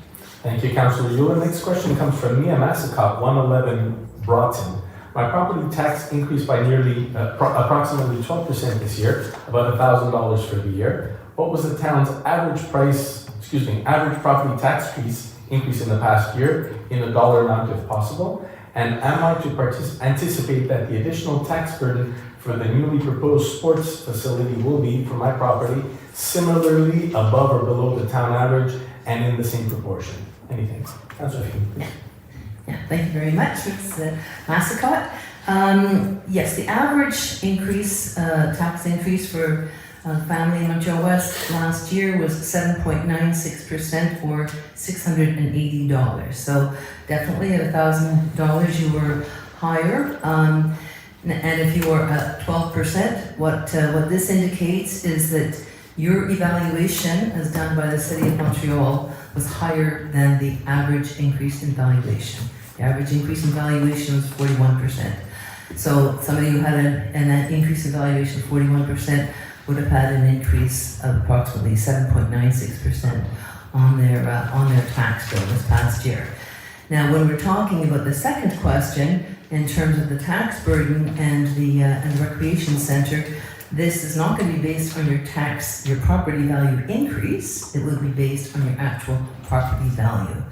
Thank you, Councillor Yulin. Next question comes from Mia Massicott, 111 Broughton. My property tax increased by nearly approximately 12% this year, about $1,000 for the year. What was the town's average property tax increase in the past year in a dollar amount if possible? And am I to anticipate that the additional tax burden for the newly proposed sports facility will be, for my property, similarly above or below the town average and in the same proportion? Anything? Councillor Feeney. Yeah, thank you very much, Ms. Massicott. Yes, the average increase, tax increase for family in Montreal-West last year was 7.96% or $680. So definitely at $1,000 you were higher. And if you were at 12%, what this indicates is that your evaluation as done by the City of Montreal was higher than the average increase in valuation. The average increase in valuation was 41%. So somebody who had an increase in valuation of 41% would have had an increase of approximately 7.96% on their tax bill this past year. Now, when we're talking about the second question, in terms of the tax burden and the recreation center, this is not going to be based on your property value increase. It will be based on your actual property value.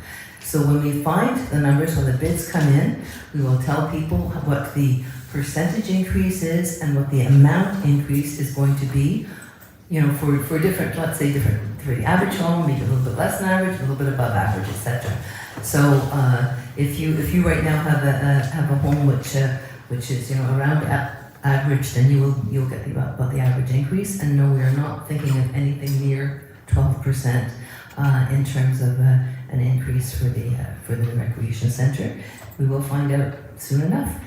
So when we find the numbers, when the bids come in, we will tell people what the percentage increase is and what the amount increase is going to be, for different, let's say for the average home, maybe a little bit less than average, a little bit above average, etc. So if you right now have a home which is around average, then you'll get about the average increase. And no, we are not thinking of anything near 12% in terms of an increase for the recreation center. We will find out soon enough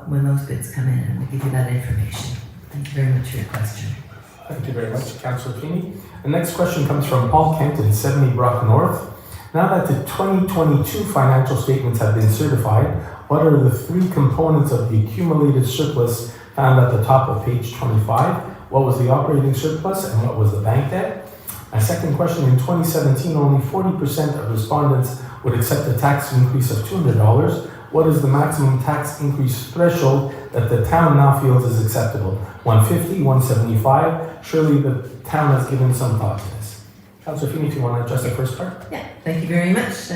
when those bids come in, and we'll give you that information. Thank you very much for your question. Thank you very much, Councillor Feeney. The next question comes from Paul Kenton, 70 Brock North. Now that the 2022 financial statements have been certified, what are the three components of the accumulated surplus found at the top of page 25? What was the operating surplus and what was the bank debt? My second question, in 2017, only 40% of respondents would accept a tax increase of $200. What is the maximum tax increase threshold that the town now feels is acceptable? 150, 175? Surely the town has given some thought to this. Councillor Feeney, if you want to address the first part. Yeah, thank you very much,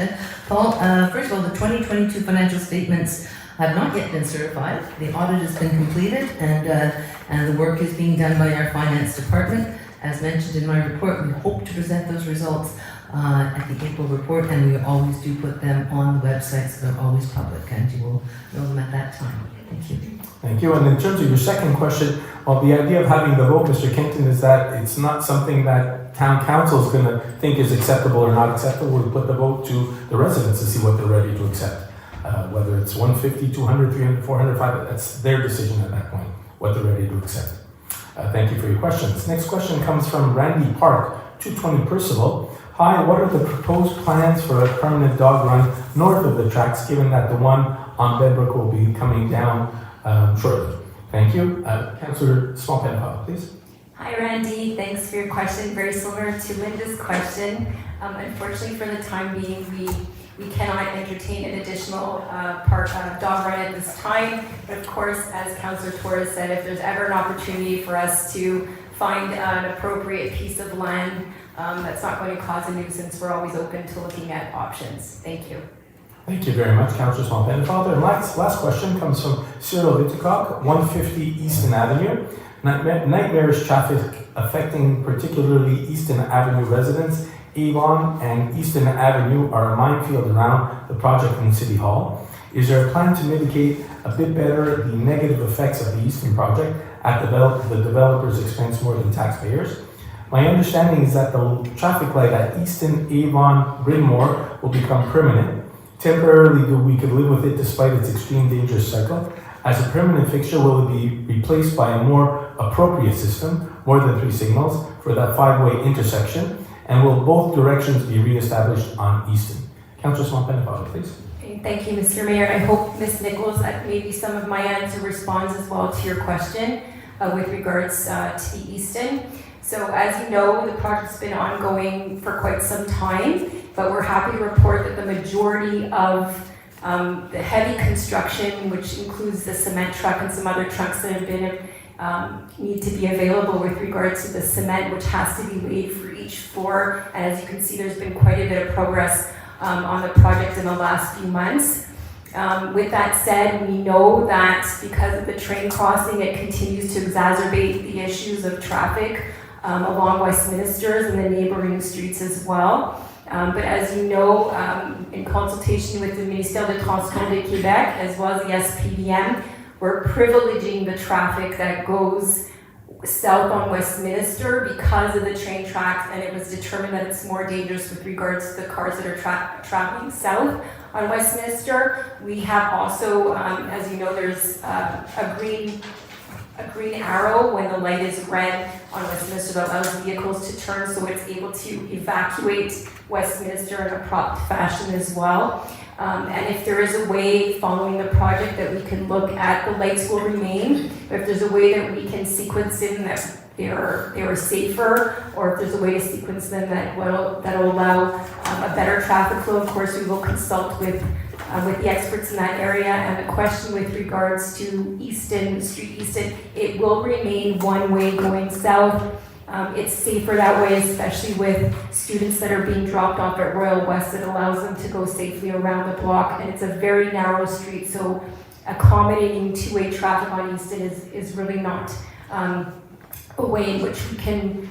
Paul. First of all, the 2022 financial statements have not yet been certified. The audit has been completed, and the work is being done by our finance department. As mentioned in my report, we hope to present those results at the April report, and we always do put them on the website, so they're always public, and you will know them at that time. Thank you. Thank you. And in terms of your second question, well, the idea of having the vote, Mr. Kenton, is that it's not something that town council is going to think is acceptable or not acceptable. We put the vote to the residents to see what they're ready to accept. Whether it's 150, 200, 300, 400, 500, that's their decision at that point, what they're ready to accept. Thank you for your questions. Next question comes from Randy Park, 220 Percival. Hi, what are the proposed plans for a permanent dog run north of the tracks, given that the one on Bedbrook will be coming down shortly? Thank you. Councillor Swampenow, please. Hi, Randy. Thanks for your question. Very similar to Linda's question. Unfortunately, for the time being, we cannot entertain an additional dog run at this time. But of course, as Councillor Torres said, if there's ever an opportunity for us to find an appropriate piece of land that's not going to cause a nuisance, we're always open to looking at options. Thank you. Thank you very much, Councillor Swampenow. And last question comes from Cyril Wittecock, 150 Easton Avenue. Nightmarish traffic affecting particularly Easton Avenue residents. Avon and Easton Avenue are a minefield around the project in City Hall. Is there a plan to mitigate a bit better the negative effects of the Easton project at the developer's expense more than taxpayers? My understanding is that the traffic light at Easton, Avon, Brynmore will become permanent. Temporarily, we could live with it despite its extreme dangerous cycle. As a permanent fixture, will it be replaced by a more appropriate system, more than 3 signals, for that 5-way intersection? And will both directions be re-established on Easton? Councillor Swampenow, please. Okay, thank you, Mr. Mayor. I hope, Ms. Nichols, that maybe some of my answer responds as well to your question with regards to the Easton. So as you know, the project's been ongoing for quite some time, but we're happy to report that the majority of the heavy construction, which includes the cement truck and some other trucks that have been need to be available with regards to the cement, which has to be laid for each floor. And as you can see, there's been quite a bit of progress on the project in the last few months. With that said, we know that because of the train crossing, it continues to exacerbate the issues of traffic along Westminster and the neighboring streets as well. But as you know, in consultation with the Ministère des Transports de Québec as well as the SPDM, we're privileging the traffic that goes south on Westminster because of the train tracks, and it was determined that it's more dangerous with regards to the cars that are traveling south on Westminster. We have also, as you know, there's a green arrow when the light is red on Westminster that allows vehicles to turn, so it's able to evacuate Westminster in a prompt fashion as well. And if there is a way following the project that we can look at, the lights will remain, but if there's a way that we can sequence in that they are safer, or if there's a way to sequence them that'll allow a better traffic flow, of course we will consult with the experts in that area. And the question with regards to Easton, Street Easton, it will remain one way going south. It's safer that way, especially with students that are being dropped off at Royal West. It allows them to go safely around the block, and it's a very narrow street, so accommodating two-way traffic on Easton is really not a way in which we can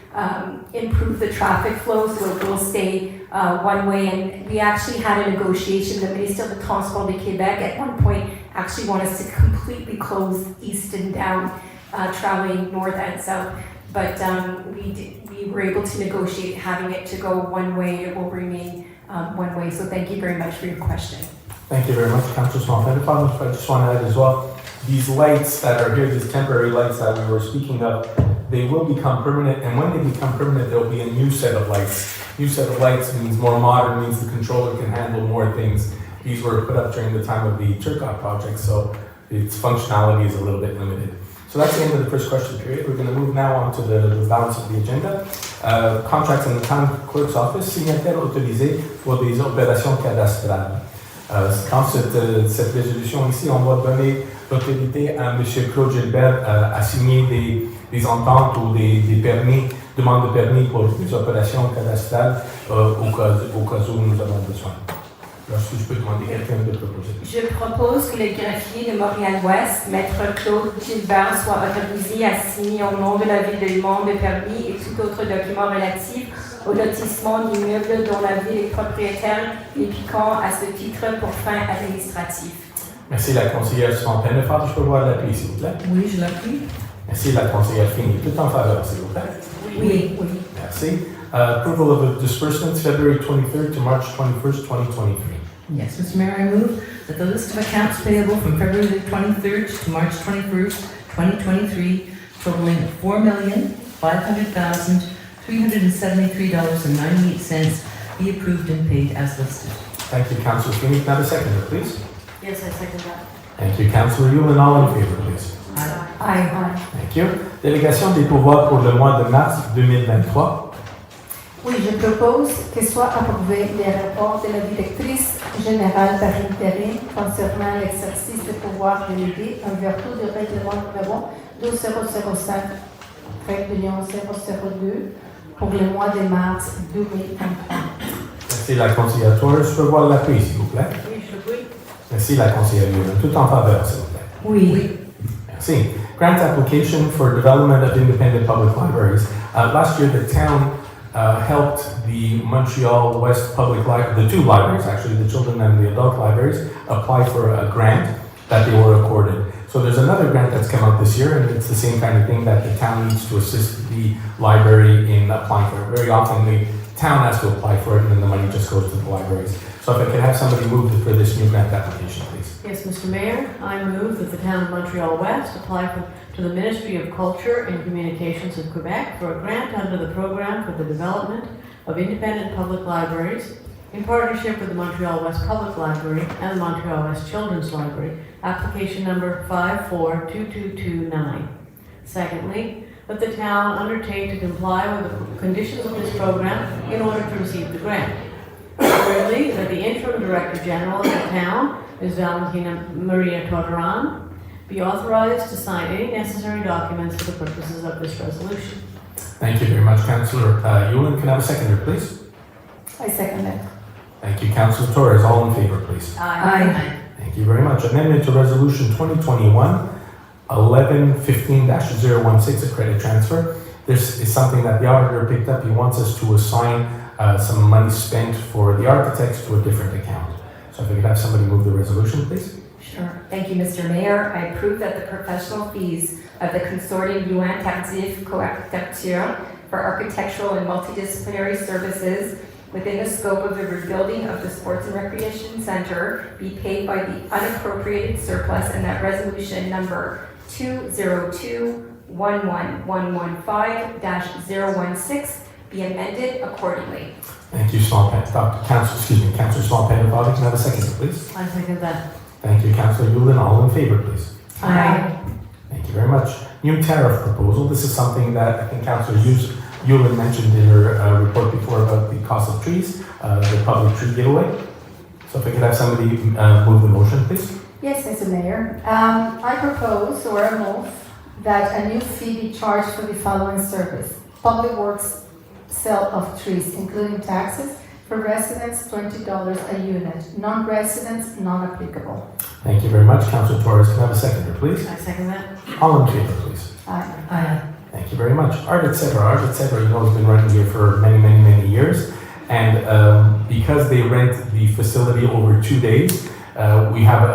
improve the traffic flow, so it will stay one way. And we actually had a negotiation. The Ministère des Transports de Québec at one point actually wanted us to completely close Easton down, traveling north and south. But we were able to negotiate having it to go one way. It will remain one way. So thank you very much for your question. Thank you very much, Councillor Swampenow. I just want to add as well, these lights that are here, these temporary lights that we were speaking of, they will become permanent, and when they become permanent, there will be a new set of lights. New set of lights means more modern, means the controller can handle more things. These were put up during the time of the Turcotte project, so its functionality is a little bit limited. So that's the end of the first question period. We're going to move now on to the balance of the agenda. Contracts in the town clerk's office, signataire autorisé pour des opérations cadastrales. Quand cette résolution ici, on va donner l'autorité à M. Claude Gilbert à signer des ententes ou des permis, demandes de permis pour des opérations cadastrales au cas où nous avons besoin. Alors, si je peux demander quelqu'un de proposer. Je propose que le greffier de Montréal-Ouest, Maître Claude Gilbert, soit autorisé à signer au nom de la ville de demande de permis et tout autre document relatif au lotissement d'immeubles dont la ville est propriétaire impliquant à ce titre pour fin administratif. Merci, la conseillère Swampin. Je peux voir l'appui, s'il vous plaît. Oui, je l'appuie. Merci, la conseillère Fini. Tout en faveur, s'il vous plaît. Oui. Merci. Approval of the disbursements February 23rd to March 21st, 2023. Yes, Mr. Mayor, I move that the list of accounts payable from February the 23rd to March 21st, 2023, totaling $4,500,373.98 be approved and paid as listed. Thank you, Councillor Fini. Can I have a seconder, please? Yes, I second that. Thank you, Councillor Yulin. All in favor, please. Aye. Thank you. Délégation des pouvoirs pour le mois de mars 2023. Oui, je propose que soient approuvés les rapports de la directrice générale par intérim concernant l'exercice des pouvoirs délégués en vertu du règlement numéro 2005-002 pour le mois de mars 2023. Merci, la conseillère Torres. Je peux voir l'appui, s'il vous plaît. Oui, je le oui. Merci, la conseillère Yulin. Tout en faveur, s'il vous plaît. Oui. Merci. Grant application for development of independent public libraries. Last year, the town helped the Montreal-Ouest public library, the two libraries actually, the children and the adult libraries, apply for a grant that they were accorded. So there's another grant that's come out this year, and it's the same kind of thing that the town needs to assist the library in applying for it. Very often, the town has to apply for it, and then the money just goes to the libraries. So if I could have somebody move for this new grant application, please. Yes, Mr. Mayor, I move that the town of Montreal-West apply to the Ministry of Culture and Communications of Quebec for a grant under the Program for the Development of Independent Public Libraries in partnership with the Montreal-West Public Library and the Montreal-West Children's Library, application number 542229. Secondly, that the town undertake to comply with the conditions of this program in order to receive the grant. Thirdly, that the interim director general of the town, Ms. Valentina Maria Torran, be authorized to sign any necessary documents for the purposes of this resolution. Thank you very much, Councillor Yulin. Can I have a seconder, please? I second it. Thank you, Councillor Torres. All in favor, please. Aye. Thank you very much. Amendment to Resolution 2021-1115-016, a credit transfer. This is something that the auditor picked up. He wants us to assign some money spent for the architects to a different account. So if I could have somebody move the resolution, please. Sure. Thank you, Mr. Mayor. I approve that the professional fees of the Consortium UN Tardif Coarchitecture for architectural and multidisciplinary services within the scope of the rebuilding of the Sports and Recreation Center be paid by the unappropriated surplus, and that resolution number 202-11115-016 be amended accordingly. Thank you, Councillor Swampin. Can I have a seconder, please? I second that. Thank you, Councillor Yulin. All in favor, please. Aye. Thank you very much. New tariff proposal. This is something that I think Councillor Yulin mentioned in her report before about the cost of trees, the public tree giveaway. So if I could have somebody move the motion, please. Yes, Mr. Mayor. I propose or I move that a new fee be charged for the following service. Public Works sale of trees, including taxes. For residents, $20 a unit. Non-residents, non-applicable. Thank you very much. Councillor Torres, can I have a seconder, please? I second that. All in favor, please. Aye. Thank you very much. Art Etc. Art Etc. You know, has been running here for many, many, many years. And because they rent the facility over 2 days, we have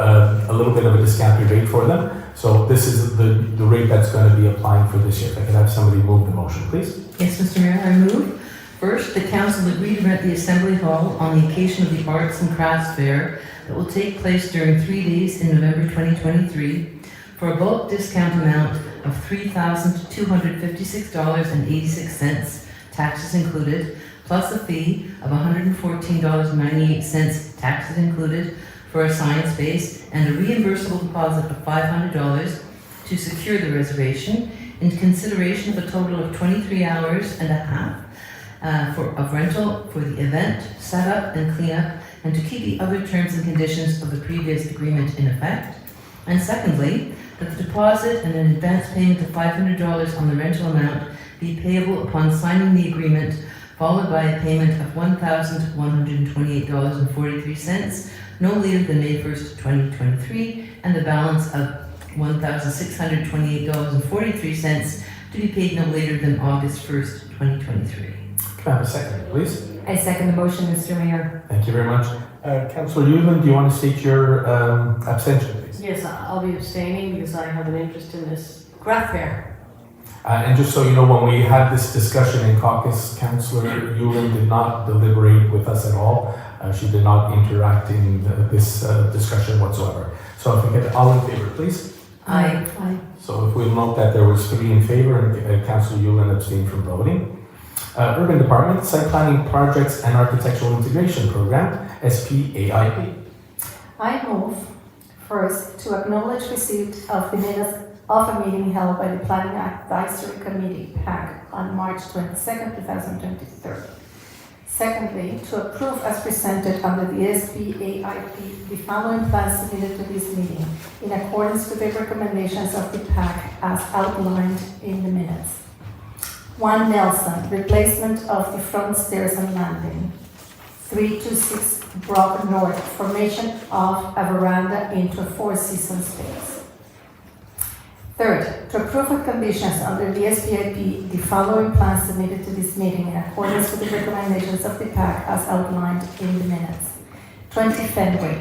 a little bit of a discounted rate for them. So this is the rate that's going to be applying for this year. If I could have somebody move the motion, please. Yes, Mr. Mayor, I move. First, the council agree to rent the Assembly Hall on the occasion of the Arts and Crafts Fair that will take place during 3 days in November 2023 for a bulk discount amount of $3,256.86, taxes included, plus a fee of $114.98, taxes included, for a science base, and a reimbursable deposit of $500 to secure the reservation in consideration of a total of 23 hours and a half of rental for the event, setup, and cleanup, and to keep the other terms and conditions of the previous agreement in effect. And secondly, that the deposit and an advance payment of $500 on the rental amount be payable upon signing the agreement, followed by a payment of $1,128.43, no later than May 1st, 2023, and the balance of $1,628.43 to be paid no later than August 1st, 2023. Can I have a second, please? I second the motion, Mr. Mayor. Thank you very much. Councillor Yulin, do you want to state your abstention, please? Yes, I'll be abstaining because I have an interest in this craft fair. And just so you know, when we had this discussion in caucus, Councillor Yulin did not deliberate with us at all. She did not interact in this discussion whatsoever. So if we get all in favor, please. Aye. So if we note that there was 3 in favor and Councillor Yulin abstained from voting. Urban Department, Site Planning Projects and Architectural Integration Program, SPAIP. I move first to acknowledge receipt of the minutes of a meeting held by the Planning Advisory Committee, PAC, on March 22nd, 2023. Secondly, to approve as presented under the SPAIP the following plans submitted to this meeting in accordance with the recommendations of the PAC as outlined in the minutes. 1 Nelson, replacement of the front stairs and landing. 326 Brock North, formation of a veranda into a 4-season space. Third, to approve with conditions under the SPIP the following plans submitted to this meeting in accordance with the recommendations of the PAC as outlined in the minutes. 20 Fenwick,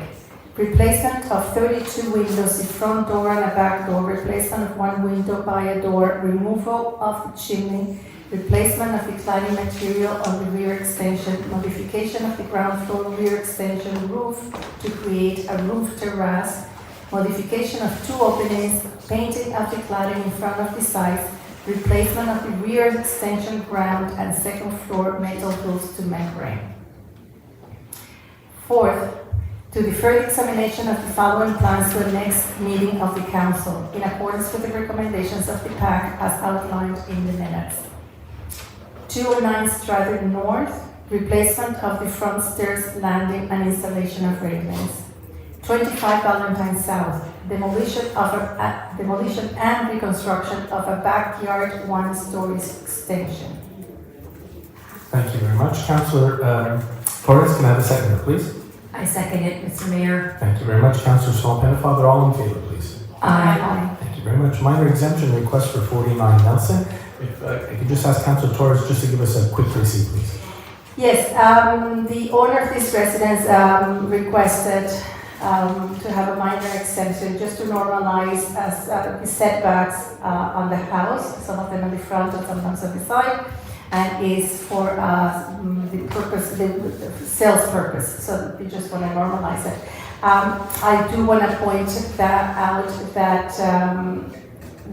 replacement of 32 windows, a front door and a back door, replacement of 1 window by a door, removal of the chimney, replacement of the cladding material on the rear extension, modification of the ground floor rear extension roof to create a roof terrace, modification of 2 openings, painting of the cladding in front of the site, replacement of the rear extension ground and second floor metal roofs to membrane. Fourth, to defer the examination of the following plans to the next meeting of the Council in accordance with the recommendations of the PAC as outlined in the minutes. 209 Strather North, replacement of the front stairs landing and installation of railings. 25 Valentine South, demolition and reconstruction of a backyard 1-story extension. Thank you very much. Councillor Torres, can I have a seconder, please? I second it, Mr. Mayor. Thank you very much. Councillor Swan-Pennefather, all in favor, please. Aye. Thank you very much. Minor exemption request for 49 Nelson. If I could just ask Councillor Torres just to give us a quick receipt, please. Yes, the owner of this residence requested to have a minor exemption just to normalize as the setbacks on the house, some of them on the front and sometimes on the side, and is for the purpose, the sales purpose. So we just want to normalize it. I do want to point that out that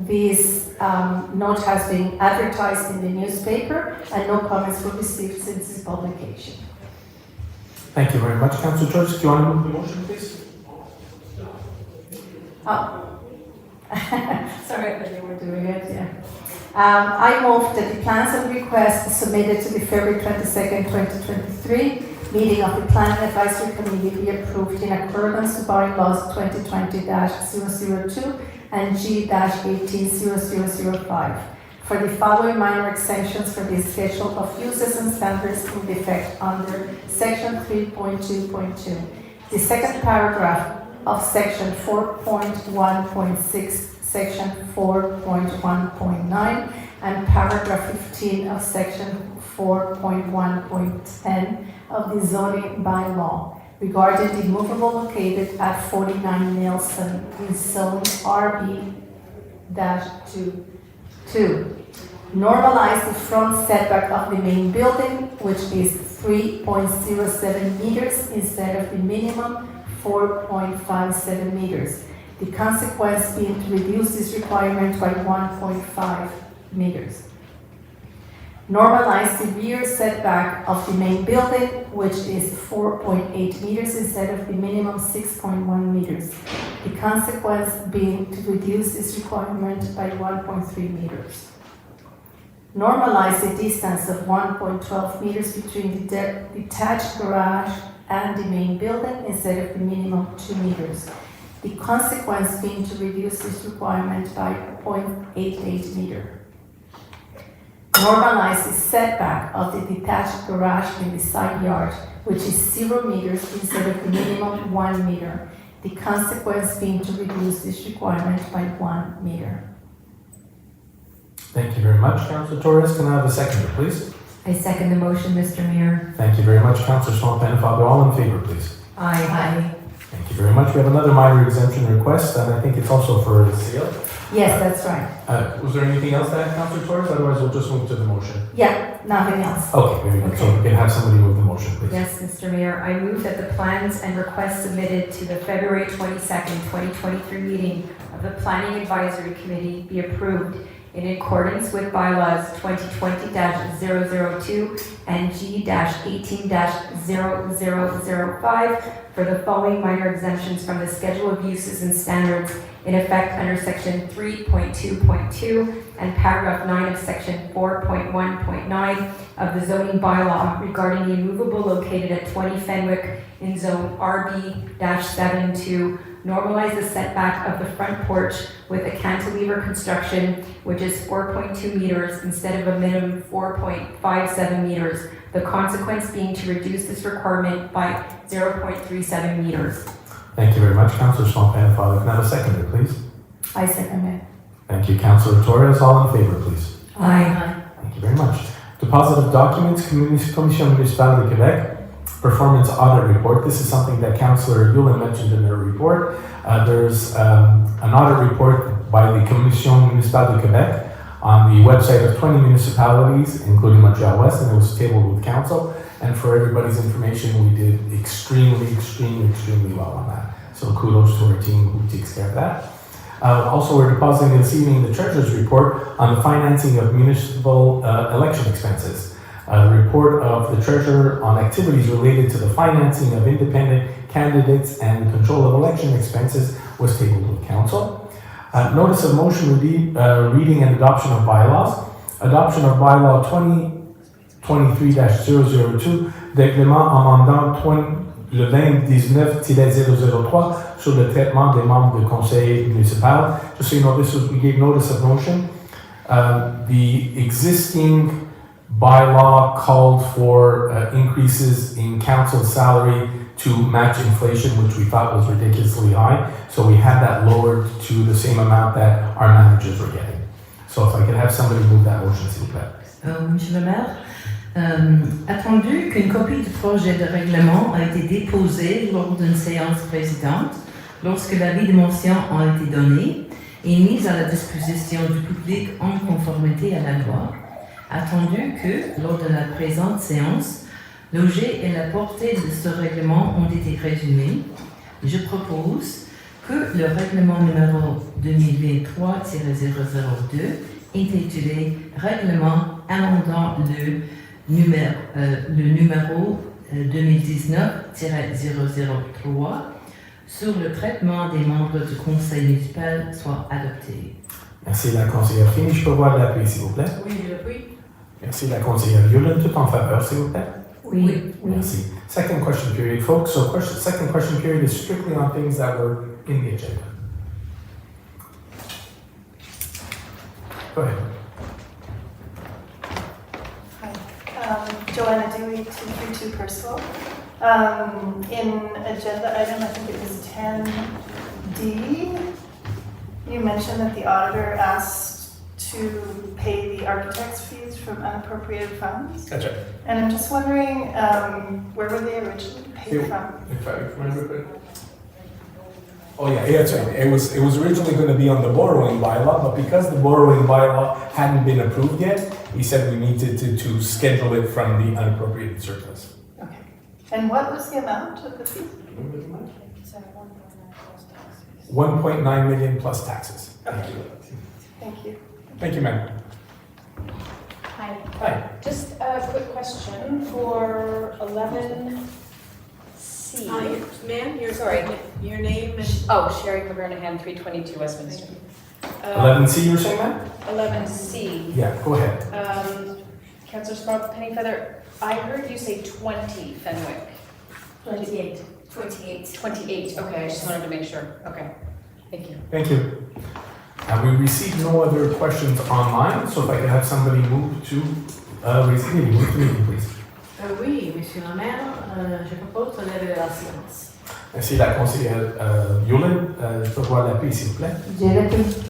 this note has been advertised in the newspaper and no comments were received since its publication. Thank you very much. Councillor Torres, do you want to move the motion, please? Oh, sorry, I thought you were doing it, yeah. I move that the plans and requests submitted to the February 22nd, 2023 meeting of the Planning Advisory Committee be approved in accordance with bylaws 2020-002 and G-18-0005 for the following minor exemptions for the schedule of uses and standards in effect under Section 3.2.2. The second paragraph of Section 4.1.6, Section 4.1.9, and Paragraph 15 of Section 4.1.10 of the zoning bylaw regarding the movable located at 49 Nelson in Zone RB-2. 2. Normalize the front setback of the main building, which is 3.07 meters instead of the minimum 4.57 meters. The consequence being to reduce this requirement by 1.5 meters. Normalize the rear setback of the main building, which is 4.8 meters instead of the minimum 6.1 meters. The consequence being to reduce this requirement by 1.3 meters. Normalize the distance of 1.12 meters between the detached garage and the main building instead of the minimum 2 meters. The consequence being to reduce this requirement by 0.88 meter. Normalize the setback of the detached garage in the side yard, which is 0 meters instead of the minimum 1 meter. The consequence being to reduce this requirement by 1 meter. Thank you very much. Councillor Torres, can I have a seconder, please? I second the motion, Mr. Mayor. Thank you very much. Councillor Swan-Pennefather, all in favor, please. Aye. Thank you very much. We have another minor exemption request, and I think it's also for sale. Yes, that's right. Was there anything else to add, Councillor Torres? Otherwise, we'll just move to the motion. Yeah, nothing else. Okay, very good. So we can have somebody move the motion, please. Yes, Mr. Mayor, I move that the plans and requests submitted to the February 22nd, 2023 meeting of the Planning Advisory Committee be approved in accordance with bylaws 2020-002 and G-18-0005 for the following minor exemptions from the Schedule of Uses and Standards in effect under Section 3.2.2 and Paragraph 9 of Section 4.1.9 of the zoning bylaw regarding the immovable located at 20 Fenwick in Zone RB-7 to normalize the setback of the front porch with a cantilever construction, which is 4.2 meters instead of a minimum 4.57 meters, the consequence being to reduce this requirement by 0.37 meters. Thank you very much, Councillor Swampin. If I can have a seconder, please. I second it. Thank you, Councillor Torres. All in favor, please. Aye. Thank you very much. Deposit of documents, Commission Municipale de Québec, Performance Audit Report. This is something that Councillor Yulin mentioned in her report. There's an audit report by the Commission Municipale de Québec on the website of 20 municipalities, including Montréal-Ouest, and it was tabled with council. And for everybody's information, we did extremely well on that. So kudos to our team who takes care of that. Also, we're depositing this evening the Treasurer's report on the financing of municipal election expenses. The report of the Treasurer on activities related to the financing of independent candidates and control of election expenses was tabled with council. Notice of motion reading and adoption of bylaws. Adoption of bylaw 2023-002, règlement amendant le 2019-003 sur le traitement des membres du conseil municipal. Just so you know, we gave notice of motion. The existing bylaw called for increases in council salary to match inflation, which we thought was ridiculously high. So we had that lowered to the same amount that our managers were getting. So if I could have somebody move that motion, s'il vous plaît. Monsieur le maire, attendu qu'une copie du projet de règlement a été déposée lors d'une séance précédente, lorsque l'avis de motion a été donné et mise à la disposition du public en conformité à la loi, attendu que, lors de la présente séance, l'objet et la portée de ce règlement ont été résumés, je propose que le règlement numéro 2023-002, intitulé Règlement amendant le numéro 2019-003 sur le traitement des membres du conseil municipal soit adopté. Merci la conseillère Fini. Je peux voir l'appui, s'il vous plaît? Oui, je l'appuie. Merci la conseillère Yulin. Tout en faveur, s'il vous plaît? Oui. Merci. Second question period, folks. So second question period is strictly on things that were in the agenda. Go ahead. Hi, Joanna Dewey, 232 Percival. In agenda item, I think it was 10D, you mentioned that the auditor asked to pay the architect's fees from unappropriated funds. That's right. And I'm just wondering, where were they originally paid from? If I remember it. Oh yeah, that's right. It was originally going to be on the borrowing bylaw, but because the borrowing bylaw hadn't been approved yet, we said we needed to schedule it from the unappropriated surplus. Okay. And what was the amount of the fee? 1.9 million plus taxes. Thank you. Thank you. Thank you, ma'am. Hi. Hi. Just a quick question for 11C. Ma'am, your name and... Oh, Sherry McGurnahan, 322 Westminster. 11C, you were saying, ma'am? 11C. Yeah, go ahead. Councillor Smart, Pennyfeather, I heard you say 20 Fenwick. 28. 28, okay, I just wanted to make sure. Okay, thank you. Thank you. We received no other questions online, so if I could have somebody move to raise the meeting. Move the meeting, please. Oui, Monsieur le maire, je propose de lever la séance. Merci la conseillère Yulin. Je peux voir l'appui, s'il vous plaît. J'ai l'appui.